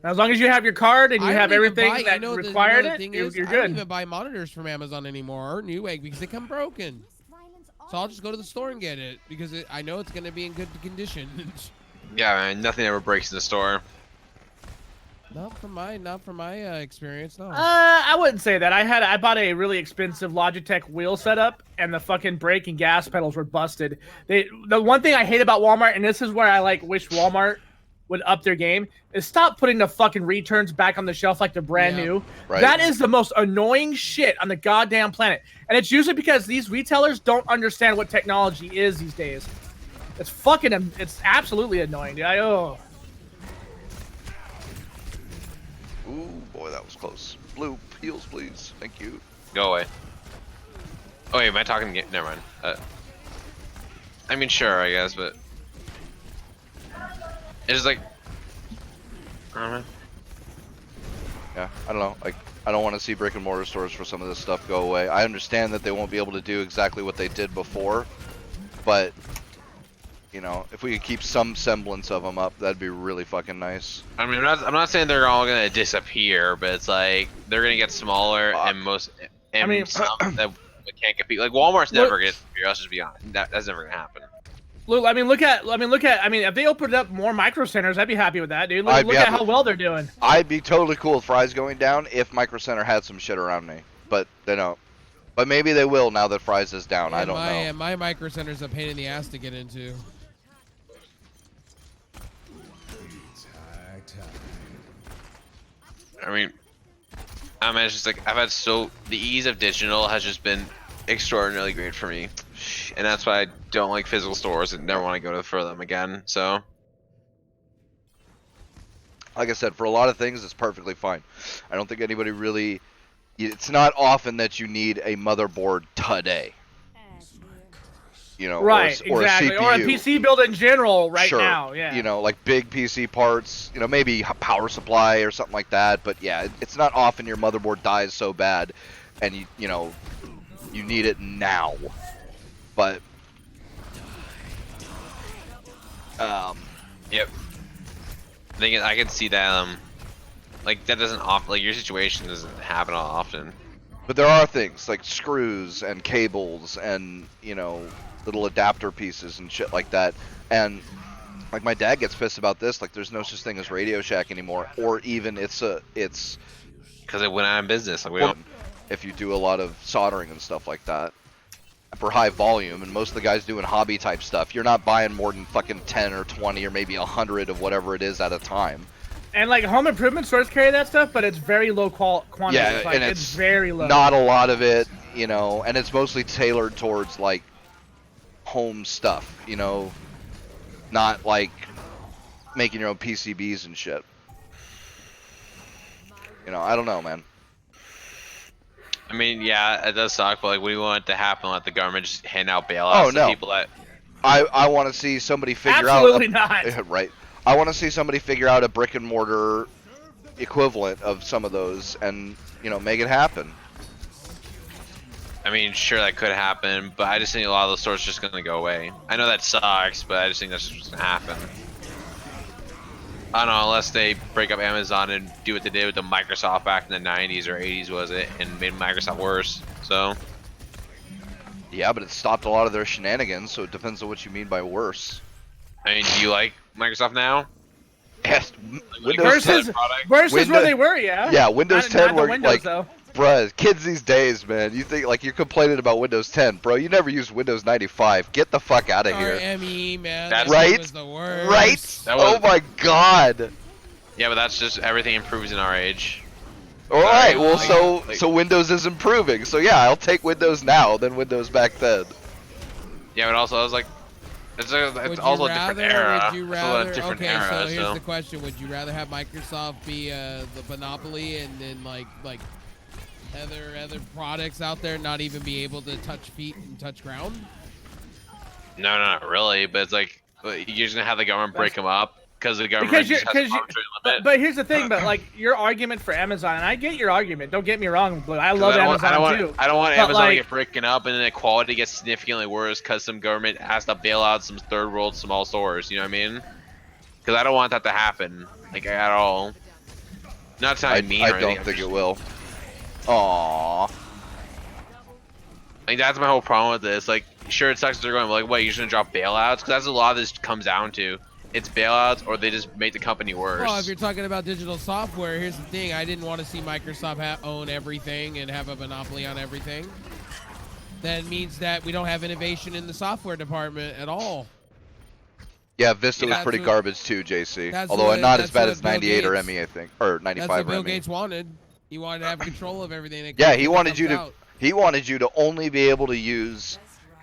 As long as you have your card and you I have don't even everything buy- that the required it, thing you're is, I don't good. even buy monitors from Amazon anymore or Newegg because they come broken. So I'll just go to the store and get it because I know it's going to be in good condition. Yeah, man. Nothing ever breaks in the store. Not from my experience. No. I wouldn't say that. I bought a really expensive Logitech wheel setup, and the fucking brake and gas pedals were busted. The one thing I hate about Walmart, and this is where I like wish Walmart would up their game, is stop putting the fucking returns back on the shelf like they're brand new. Right. That is the most annoying shit on the goddamn planet, and it's usually because these retailers don't understand what technology is these days. It's absolutely annoying, dude. Ooh, boy, that was close. Blue, heals, please. Thank you. Go away. Oh wait, am I talking? Never mind. I mean, sure, I guess, but it's like, I don't know. Yeah, I don't know. Like, I don't want to see brick and mortar stores for some of this stuff go away. I understand that they won't be able to do exactly what they did before, but you know, if we could keep some semblance of them up, that'd be really fucking nice. I mean, I'm not saying they're all gonna disappear, but it's like they're gonna get smaller, and some that can't compete. Like Walmart's never gonna disappear. Let's just be honest. That's never gonna happen. Look, I mean, if they opened up more micro centers, I'd be happy with that, dude. Look at how well they're doing. I'd be totally cool with Fry's going down if Micro Center had some shit around me, but they don't. But maybe they will now that Fry's is down. Yeah, I don't know. My micro center's a pain in the ass to get into. I mean, it's just like the ease of digital has just been extraordinarily great for me, and that's why I don't like physical stores and never want to go for them again. So, Like I said, for a lot of things, it's perfectly fine. I don't think anybody really. It's not often that you need a motherboard today. You know, right, or exactly, a CPU. or a PC build in general right Sure. now. Yeah, You know, like big PC parts. You know, maybe a power supply or something like that. But yeah, it's not often your motherboard dies so bad, and you know, you need it now. But yep. I can see that. Like that doesn't often. Like your situation doesn't happen often. But there are things like screws and cables and, you know, little adapter pieces and shit like that. And like my dad gets pissed about this. Like there's no such thing as Radio Shack anymore, or even it's because it went out of business. Like we don't. If you do a lot of soldering and stuff like that for high volume, and most of the guys doing hobby type stuff, you're not buying more than fucking 10 or 20 or maybe 100 of whatever it is at a time. And like home improvement stores carry that stuff, but it's very low quantity. Yeah, like, and it's very low. Not a lot of it, you know, and it's mostly tailored towards like home stuff, you know, not like making your own PCBs and shit. You know, I don't know, man. I mean, yeah, it does suck, but like, what do you want it to happen? Let the government just hand out bailouts to people that? I want to see somebody figure Absolutely out. Absolutely not. Right. I want to see somebody figure out a brick and mortar equivalent of some of those, and you know, make it happen. I mean, sure, that could happen, but I just think a lot of those stores are just gonna go away. I know that sucks, but I just think that's just gonna happen. I don't know, unless they break up Amazon and do what they did with the Microsoft back in the 90s or 80s, was it, and made Microsoft worse. So. Yeah, but it stopped a lot of their shenanigans, so it depends on what you mean by worse. I mean, do you like Microsoft now? Yes. Like, Windows 10. Versus where they were, yeah. Yeah, Windows 10 were Windows, like, though. bruh, kids these days, man. You think like you're complaining about Windows 10, bro? You never used Windows 95. Get the fuck out of here. RME, man. That's right. Was the worst. Right? That was- Oh my god. Yeah, but that's just everything improves in our age. All right. Well, like- so Windows is improving. So yeah, I'll take Windows now than Windows back then. Yeah, but also I was like, it's Would also you a different rather, era. Would you It's a rather, different okay, era, so here's the question: would you rather have Microsoft be the monopoly and then like other products out there not even be able to touch feet and touch ground? No, not really. But it's like you're just gonna have the government break them up because the government Because just has an arbitrary limit. but here's the thing, but like your argument for Amazon, and I get your argument. Don't get me wrong, Blue. I love Amazon too. I don't want But, Amazon to like- get breaking up and then the quality gets significantly worse because some government has to bail out some third world small stores. You know what I mean? Because I don't want that to happen, like at all. Not sounding mean or I anything. don't think it will. Aww. Like that's my whole problem with this. Like, sure, it sucks that they're going, but like, wait, you're just gonna drop bailouts? Because that's what a lot of this comes down to. it's bailouts or they just make the company worse. Well, if you're talking about digital software, here's the thing. I didn't want to see Microsoft own everything and have a monopoly on everything. That means that we don't have innovation in the software department at all. Yeah, Vista was That's pretty what- garbage too, JC. that's Although what- not as that's bad what as Bill 98 or Gates- ME, I think, or 95 That's what Bill or ME. Gates wanted. He wanted to have control of everything. That Yeah, comes he in wanted and you comes to. out. He wanted you to only be able to use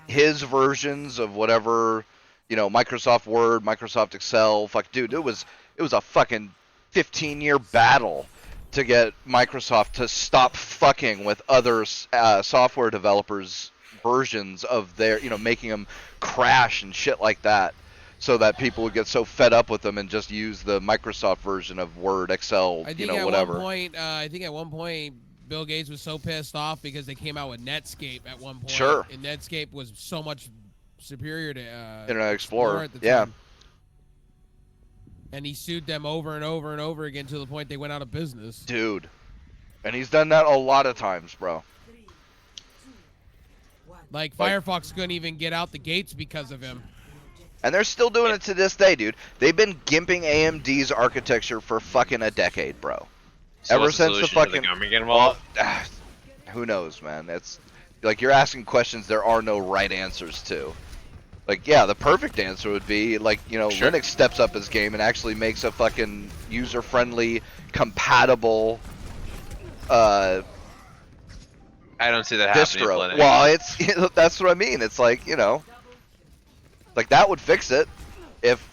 his versions of whatever, Microsoft Word, Microsoft Excel. Fuck, dude, it was a fucking 15-year battle to get Microsoft to stop fucking with other software developers' versions of their, making them crash and shit like that, so that people would get so fed up with them and just use the Microsoft version of Word, Excel, I think whatever. I think at one point, Bill Gates was so pissed off because they came out with Netscape at one point. Sure. And Netscape was so much superior to Internet Explorer. at the Yeah. time. And he sued them over and over and over again to the point they went out of business. Dude. And he's done that a lot of times, bro. Like Firefox couldn't even get out the gates because of him. And they're still doing it to this day, dude. They've been gimping AMD's architecture for fucking a decade, bro. So Ever what's since the solution? Does fucking government get involved? who knows, man? It's like you're asking questions there are no right answers to. Like, yeah, the perfect answer would be like, Sure. Linux steps up his game and actually makes a fucking user-friendly, compatible I don't see that happening. distro. Linux. Well, it's that's what I mean. It's like, like that would fix it if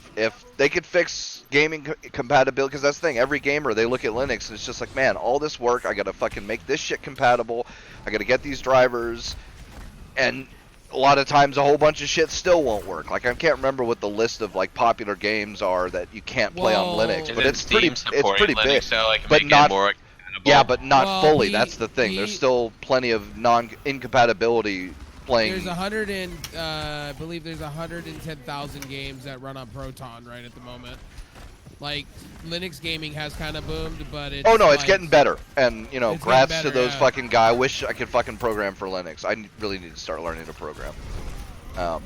they could fix gaming compatibility, because that's the thing. Every gamer, they look at Linux and it's just like, man, all this work, I gotta fucking make this shit compatible, I gotta get these drivers, and a lot of times a whole bunch of shit still won't work. Like, I can't remember what the list of like popular games are that you can't play on Well, Linux, Isn't but it's pretty supporting big. Linux, so like but make not- it more compatible? Yeah, but not Well, fully. That's the thing. he- There's still plenty of incompatibility playing. There's I believe there's 110,000 games that run on Proton right at the moment. Like, Linux gaming has kind of boomed, but it's Oh no, it's like- getting better, and It's getting grats to better, those yeah. fucking guys. I wish I could fucking program for Linux. I really need to start learning to program. But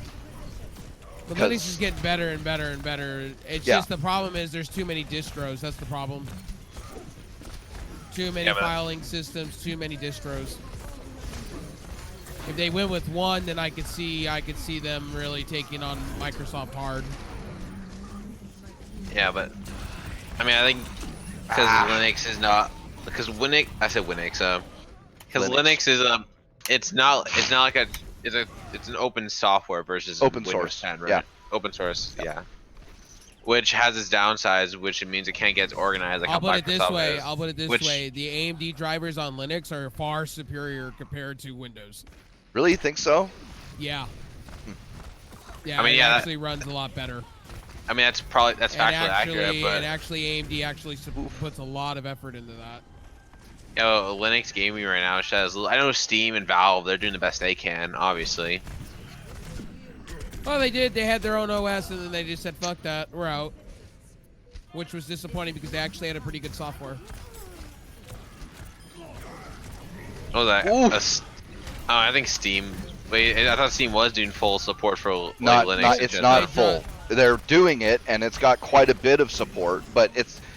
'cause- Linux is getting better and better and better. It's Yeah. just the problem is there's too many distros. That's the problem. Too many Yeah, but- filing systems, too many distros. If they went with one, then I could see them really taking on Microsoft hard. Yeah, but I mean, I think because Linux is not because Winix. I said Winix. Because Linux is it's not like it's an open software versus Open Windows source, 10, right? yeah. Open source, yeah. Which has its downsides, which it means it can't get organized like I'll how put it this Microsoft way. is. I'll put it this Which- way. The AMD drivers on Linux are far superior compared to Windows. Really, you think so? Yeah. Yeah, I mean, it yeah, that- actually runs a lot better. I mean, that's factually accurate, but And actually, AMD actually puts a lot of effort into that. Linux gaming right now says I know Steam and Valve, they're doing the best they can, obviously. Well, they did. They had their own OS, and then they just said, "Fuck that, we're out," which was disappointing because they actually had a pretty good software. Oh, that. Oof. I think Steam. Wait, I thought Steam was doing full support for like, Not, Linux. not and it's shit, not though. full. They're doing it, and it's got quite a bit of support, but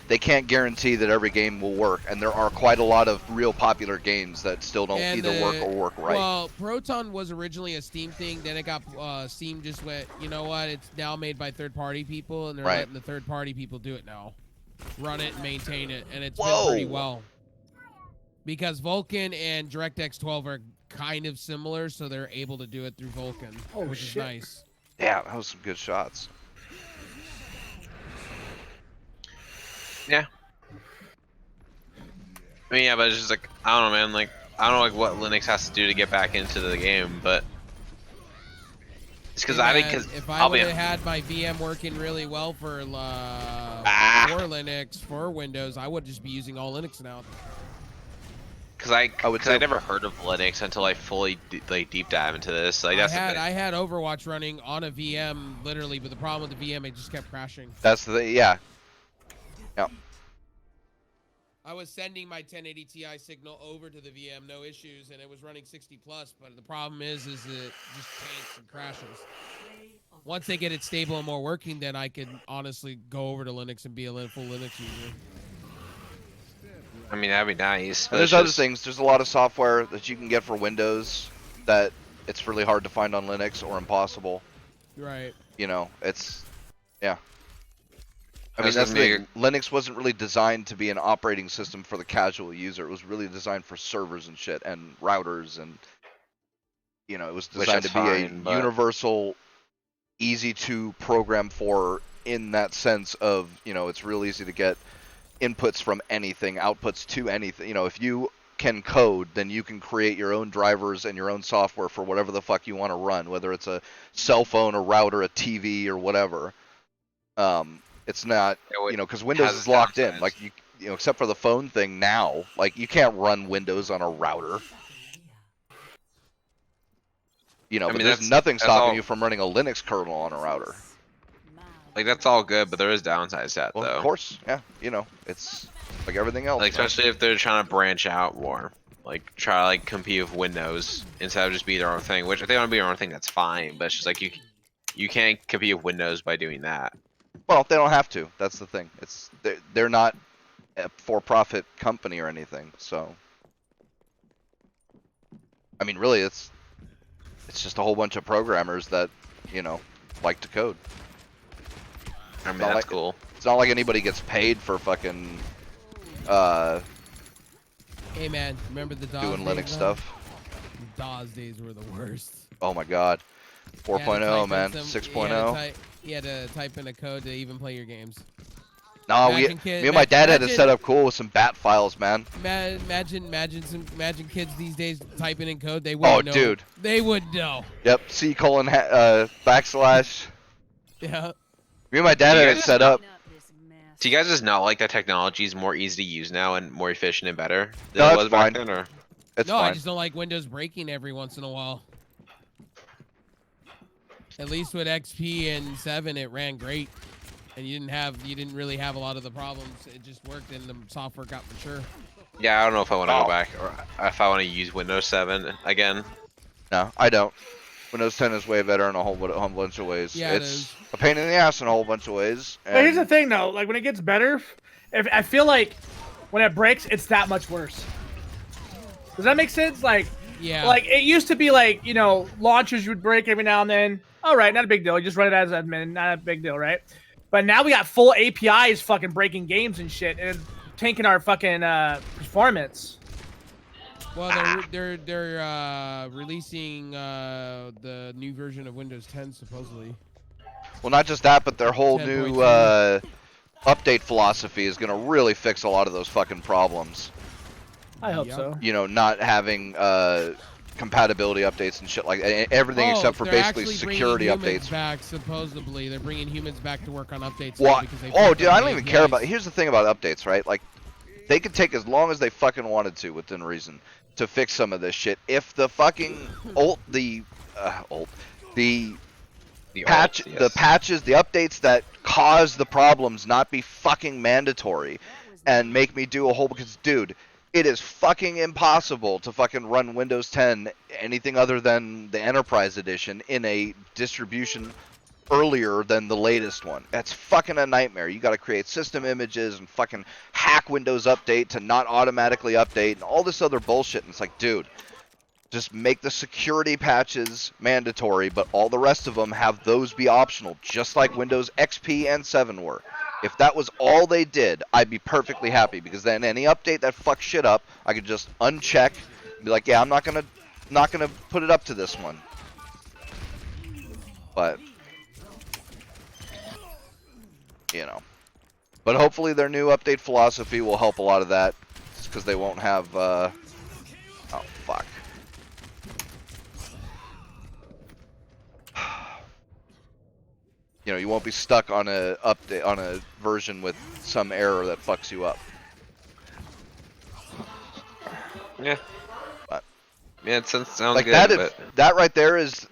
they can't guarantee that every game will work, and there are quite a lot of real popular games that still don't And either work or work right. Well, Proton was originally a Steam thing. Then it got Steam just went, you know what? It's now made by third-party people, and they're Right. letting the third-party people do it now, run it and maintain it, and it's Whoa. been pretty well. Because Vulkan and DirectX 12 are kind of similar, so they're able to do it through Vulkan, Oh, which is shit. nice. Yeah, that was some good shots. Yeah. I mean, yeah, but it's just like I don't know, man. Like I don't know, like what Linux has to do to get back into the game, but it's because I think And because if I I'll would be have had my VM working really well for Linux for Windows, I would just be using all Linux now. because I would because I say- never heard of Linux until I fully deep dive into this. Like that's the thing. I had Overwatch running on a VM literally, but the problem with the VM, it just kept crashing. That's the yeah. I was sending my 1080 Ti signal over to the VM, no issues, and it was running 60 plus. But the problem is it just tanks and crashes. Once they get it stable and more working, then I could honestly go over to Linux and be a full Linux user. I mean, that'd be nice. But And there's it's other just- things. There's a lot of software that you can get for Windows that it's really hard to find on Linux or impossible. Right. You know, it's yeah. I mean, That's that's the gonna be thing. Linux wasn't really designed to be an operating system for the casual user. It was really designed for servers and shit and routers and you know, it was Which designed is to be fine, a but- universal, easy to program for in that sense of, you know, it's real easy to get inputs from anything, outputs to anything. You know, if you can code, then you can create your own drivers and your own software for whatever the fuck you want to run, whether it's a cell phone, a router, a TV, or whatever. It's not, you know, because Windows has is locked in. downsides. Like you know, except for the phone thing now, like you can't run Windows on a router. You know, I but mean, there's that's- nothing that's stopping all- you from running a Linux kernel on a router. Like that's all good, but there is downsides to that Well, though. of course, yeah. You know, it's like everything else. Like man. especially if they're trying to branch out more, like try to like compete with Windows instead of just be their own thing. Which if they want to be their own thing, that's fine. But it's just like you can't compete with Windows by doing that. Well, they don't have to. That's the thing. It's they're not a for-profit company or anything. So, I mean, really, it's just a whole bunch of programmers that you know like to code. I mean Not that's like- cool. It's not like anybody gets paid for fucking Hey man, remember the DAWs doing days, Linux man? stuff. DAWs days were the worst. Oh my God, You had to 4.0 type in man, some- 6.0. You had to type in a code to even play your games. No, Imagine kid- me and my dad had it imagine- set up cool with some bat files, man. Imagine kids these days typing in code. They Oh, wouldn't know. dude. They would know. Yep, C colon backslash. Yeah. Me and my dad Do you had guys it just set know- up. Do you guys just not like that technology is more easy to use now and more efficient and better than No, it it's was back fine. then? Or It's No, I fine. just don't like Windows breaking every once in a while. At least with XP and 7, it ran great, and you didn't really have a lot of the problems. It just worked, and the software got mature. yeah, I don't know if I want to Oh. go back or if I want to use Windows 7 again. No, I don't. Windows 10 is way better in a whole bunch of ways. Yeah, it it's is. a pain in the ass in a whole bunch of ways. But here's the and- thing, though. Like when it gets better, if I feel like when it breaks, it's that much worse. Does that make sense? Like, Yeah. like it used to be like, you know, launchers would break every now and then. All right, not a big deal. You just run it as admin, not a big deal, right? But now we got full APIs fucking breaking games and shit and tanking our fucking performance. Well, they're releasing the new version of Windows 10 supposedly. Well, not just that, but their whole new 10.2. update philosophy is going to really fix a lot of those fucking problems. I hope Yep. so. You know, not having compatibility updates and shit like everything except for they're basically actually security bringing humans updates. back. Supposedly, they're bringing humans back to work on updates. Well, now because they oh, fixed dude, all I the don't even care about. APIs. Here's the thing about updates, right? Like, they could take as long as they fucking wanted to, within reason, to fix some of this shit. If the fucking the patch, alt, yes. the patches, the updates that cause the problems not be fucking mandatory, and make me do a whole because, dude, it is fucking impossible to fucking run Windows 10 anything other than the Enterprise Edition in a distribution earlier than the latest one. That's fucking a nightmare. You got to create system images and fucking hack Windows Update to not automatically update and all this other bullshit. And it's like, dude, just make the security patches mandatory, but all the rest of them have those be optional, just like Windows XP and 7 were. If that was all they did, I'd be perfectly happy, because then any update that fucks shit up, I could just uncheck and be like, yeah, I'm not gonna put it up to this one. But you know, but hopefully their new update philosophy will help a lot of that, just because they won't have oh fuck. You know, you won't be stuck on a update on a version with some error that fucks you up. Yeah. But- Yeah, it sounds Like good. that, but that right there is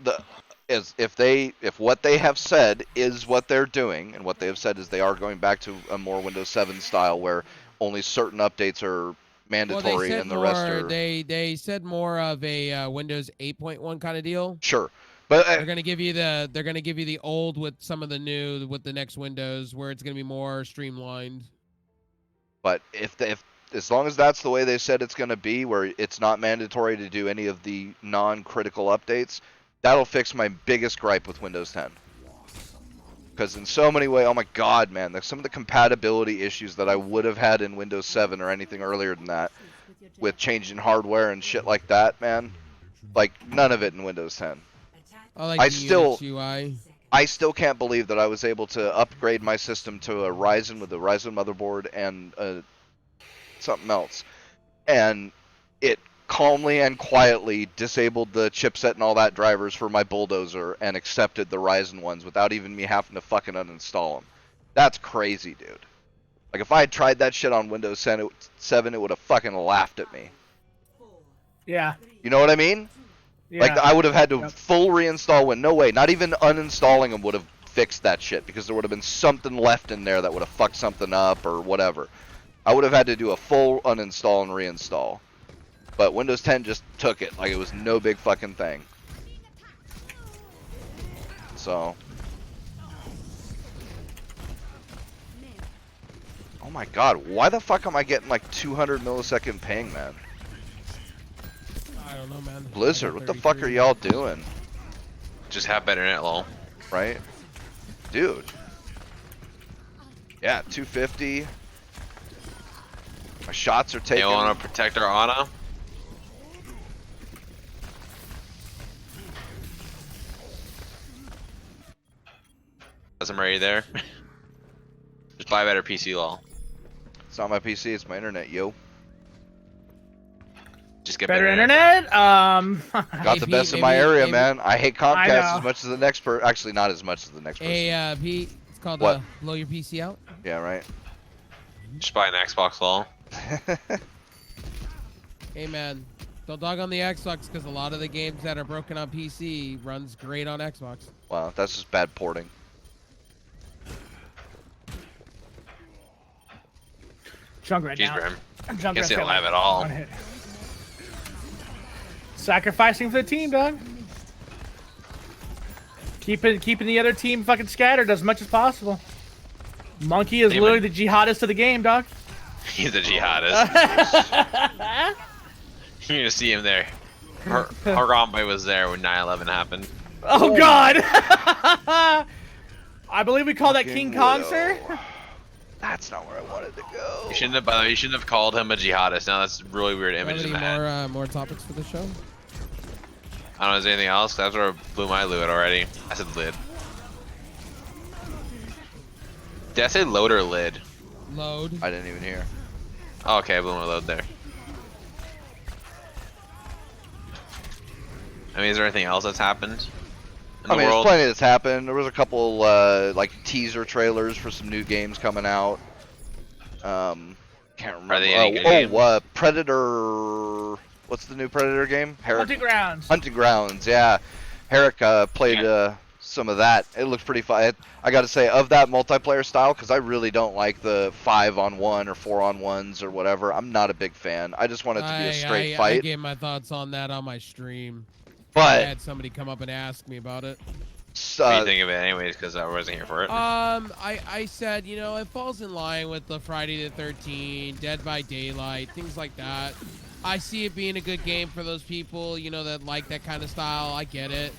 if what they have said is what they're doing, and what they have said is they are going back to a more Windows 7 style where only certain updates are mandatory Well, they said and the rest more. are They said more of a Windows 8.1 kind of deal. sure. But They're gonna give you the old with some of the new with the next Windows, where it's gonna be more streamlined. But if as long as that's the way they said it's going to be, where it's not mandatory to do any of the non-critical updates, that'll fix my biggest gripe with Windows 10. Because in so many ways, oh my god, man, like some of the compatibility issues that I would have had in Windows 7 or anything earlier than that, with changing hardware and shit like that, man, like none of it in Windows 10. I still can't believe that I was able to upgrade my system to a Ryzen with a Ryzen motherboard and something else, and it calmly and quietly disabled the chipset and all that drivers for my bulldozer and accepted the Ryzen ones without even me having to fucking uninstall them. That's crazy, dude. Like if I had tried that shit on Windows 7, it would have fucking laughed at me. Yeah. You know what I mean? Yeah. Like I would have had to full reinstall no way, not even uninstalling them would have fixed that shit, because there would have been something left in there that would have fucked something up or whatever. I would have had to do a full uninstall and reinstall. But Windows 10 just took it like it was no big fucking thing. So. Oh my god, why the fuck am I getting like 200 millisecond ping, man? I don't know, man. Blizzard, what the fuck are y'all doing? Just have better internet, lol. Right? Dude. Yeah, 250. My shots are taken. You want to protect our Ana? As I'm ready there. Just buy a better PC, lol. It's not my PC, it's my internet, yo. Just get Better internet. Got the best in my area, man. I hate Comcast know. as much as the next person. Actually, not as much as the next person. Hey, Pete, it's called What? blow your PC out. Yeah, right. Just buy an Xbox, lol. Hey, man, don't dog on the Xbox, because a lot of the games that are broken on PC runs great on Xbox. Wow, that's just bad porting. Junkrat Jeez, down. Brim. Junkrat Can't see it down. live at all. One hit. Sacrificing for the team, dog. Keeping the other team fucking scattered as much as possible. Monkey is Damon. literally the jihadist of the game, dog. He's a jihadist. You're gonna see him there. Harambe was there when 9/11 happened. Oh God! I believe we call that King Kong, sir. That's not where I wanted to go. You shouldn't have. By the way, you shouldn't have called him a jihadist. Now that's a really weird image Have in any the head. more topics for the show? I don't know. Is there anything else? That's where I blew my lid already. I said lid. Did I say load or lid? Load. I didn't even hear. Oh, okay, I blew my load there. I mean, is there anything else that's happened in I the mean, world? there's plenty that's happened. There was a couple like teaser trailers for some new games coming out. Can't remember. Are they any good Predator. What's the new Predator game? Hunting grounds. Hunting Grounds. Yeah, Herrick played some of that. It looks pretty fun. I got to say, of that multiplayer style, because I really don't like the 5-on-1 or 4-on-1s or whatever. I'm not a big fan. I just want it to be a straight I fight. gave my thoughts on that on my stream. I But had somebody come up and ask me about it. What do you think of it anyways? Because I wasn't here for it. I said, you know, it falls in line with the Friday the 13th, Dead by Daylight, things like that. I see it being a good game for those people, you know, that like that kind of style. I get it.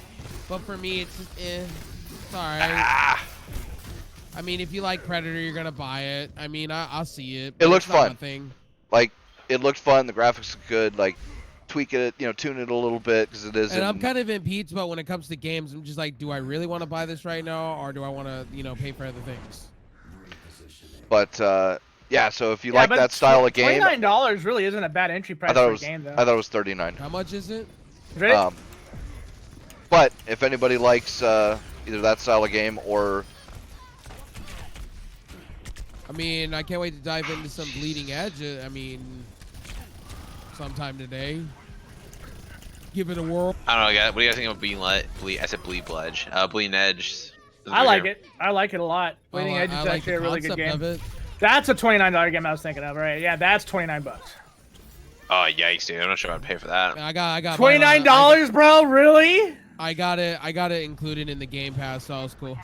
But for me, it's just, it's alright. I mean, if you like Predator, you're gonna buy it. I mean, I'll see it. It looks it's not my fun. thing. like, it looked fun. The graphics look good. Like, tweak it, you know, tune it a little bit because it is. And I'm kind of in Pete's, but when it comes to games, I'm just like, do I really want to buy this right now, or do I want to, you know, pay for other things? But yeah. So if you like that style of game, $29 really isn't a bad entry price for a game, though. I thought it was $39. How much is it? Ready? But if anybody likes either that style of game or I mean, I can't wait to dive into some Bleeding Edge. I mean, sometime today. Give it a whirl. I don't know, guys. What do you guys think of I said Bleeding Edge. I like it. I like it a lot. Bleeding Edge is like actually the a really good concept game. of it. That's a $29 game I was thinking of, right? Yeah, that's $29. Oh yikes, dude! I'm not sure I'd pay for that. I got $29, bro? Really? I got it included in the Game Pass, so that was cool.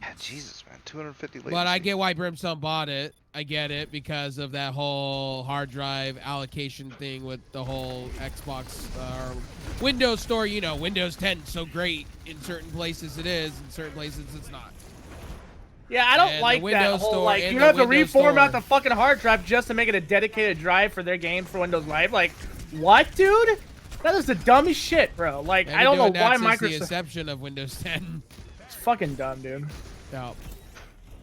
Yeah, Jesus, man, 250 latency. But I get why Brimstone bought it. I get it because of that whole hard drive allocation thing with the whole Xbox Windows Store. You know, Windows 10 is so great in certain places it is, in certain places it's not. Yeah, I don't And like the that Windows whole Store like and you the have to Windows reformat Store. the fucking hard drive just to make it a dedicated drive for their game for Windows Live. Like, what, dude? That is the dumbest shit, bro. Like, They've I don't know been doing why that since the Microsoft. inception of Windows 10. It's fucking dumb, dude. No.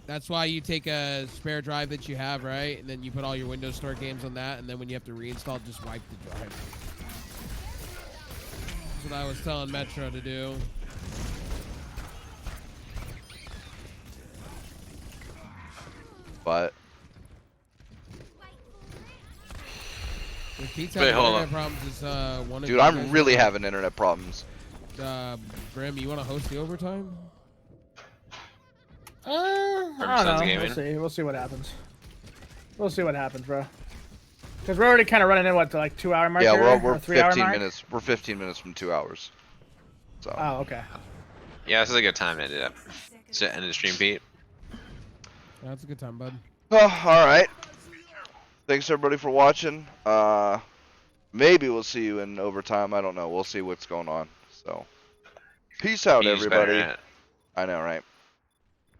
That's why you take a spare drive that you have, right? And then you put all your Windows Store games on that, and then when you have to reinstall, just wipe the drive. That's what I was telling Metro to do. But If Pete's Wait, having hold internet problems, is one of dude, you I'm guys really wanna- having internet problems. Brim, you want to host the overtime? I From don't Sons know. of We'll Gaming? see. We'll see what happens. We'll see what happens, bro. Because we're already kind of running in what, to like 2 hour mark? Yeah, here? we're Or 3 hour 15 mark? minutes. We're 15 minutes from 2 hours. So. Oh, okay. Yeah, this is a good time to end it up. So end of the stream, Pete. That's a good time, bud. Oh, all right. Thanks everybody for watching. Maybe we'll see you in overtime. I don't know. We'll see what's going on. So, peace out, Pete's better everybody. than it. I know, right?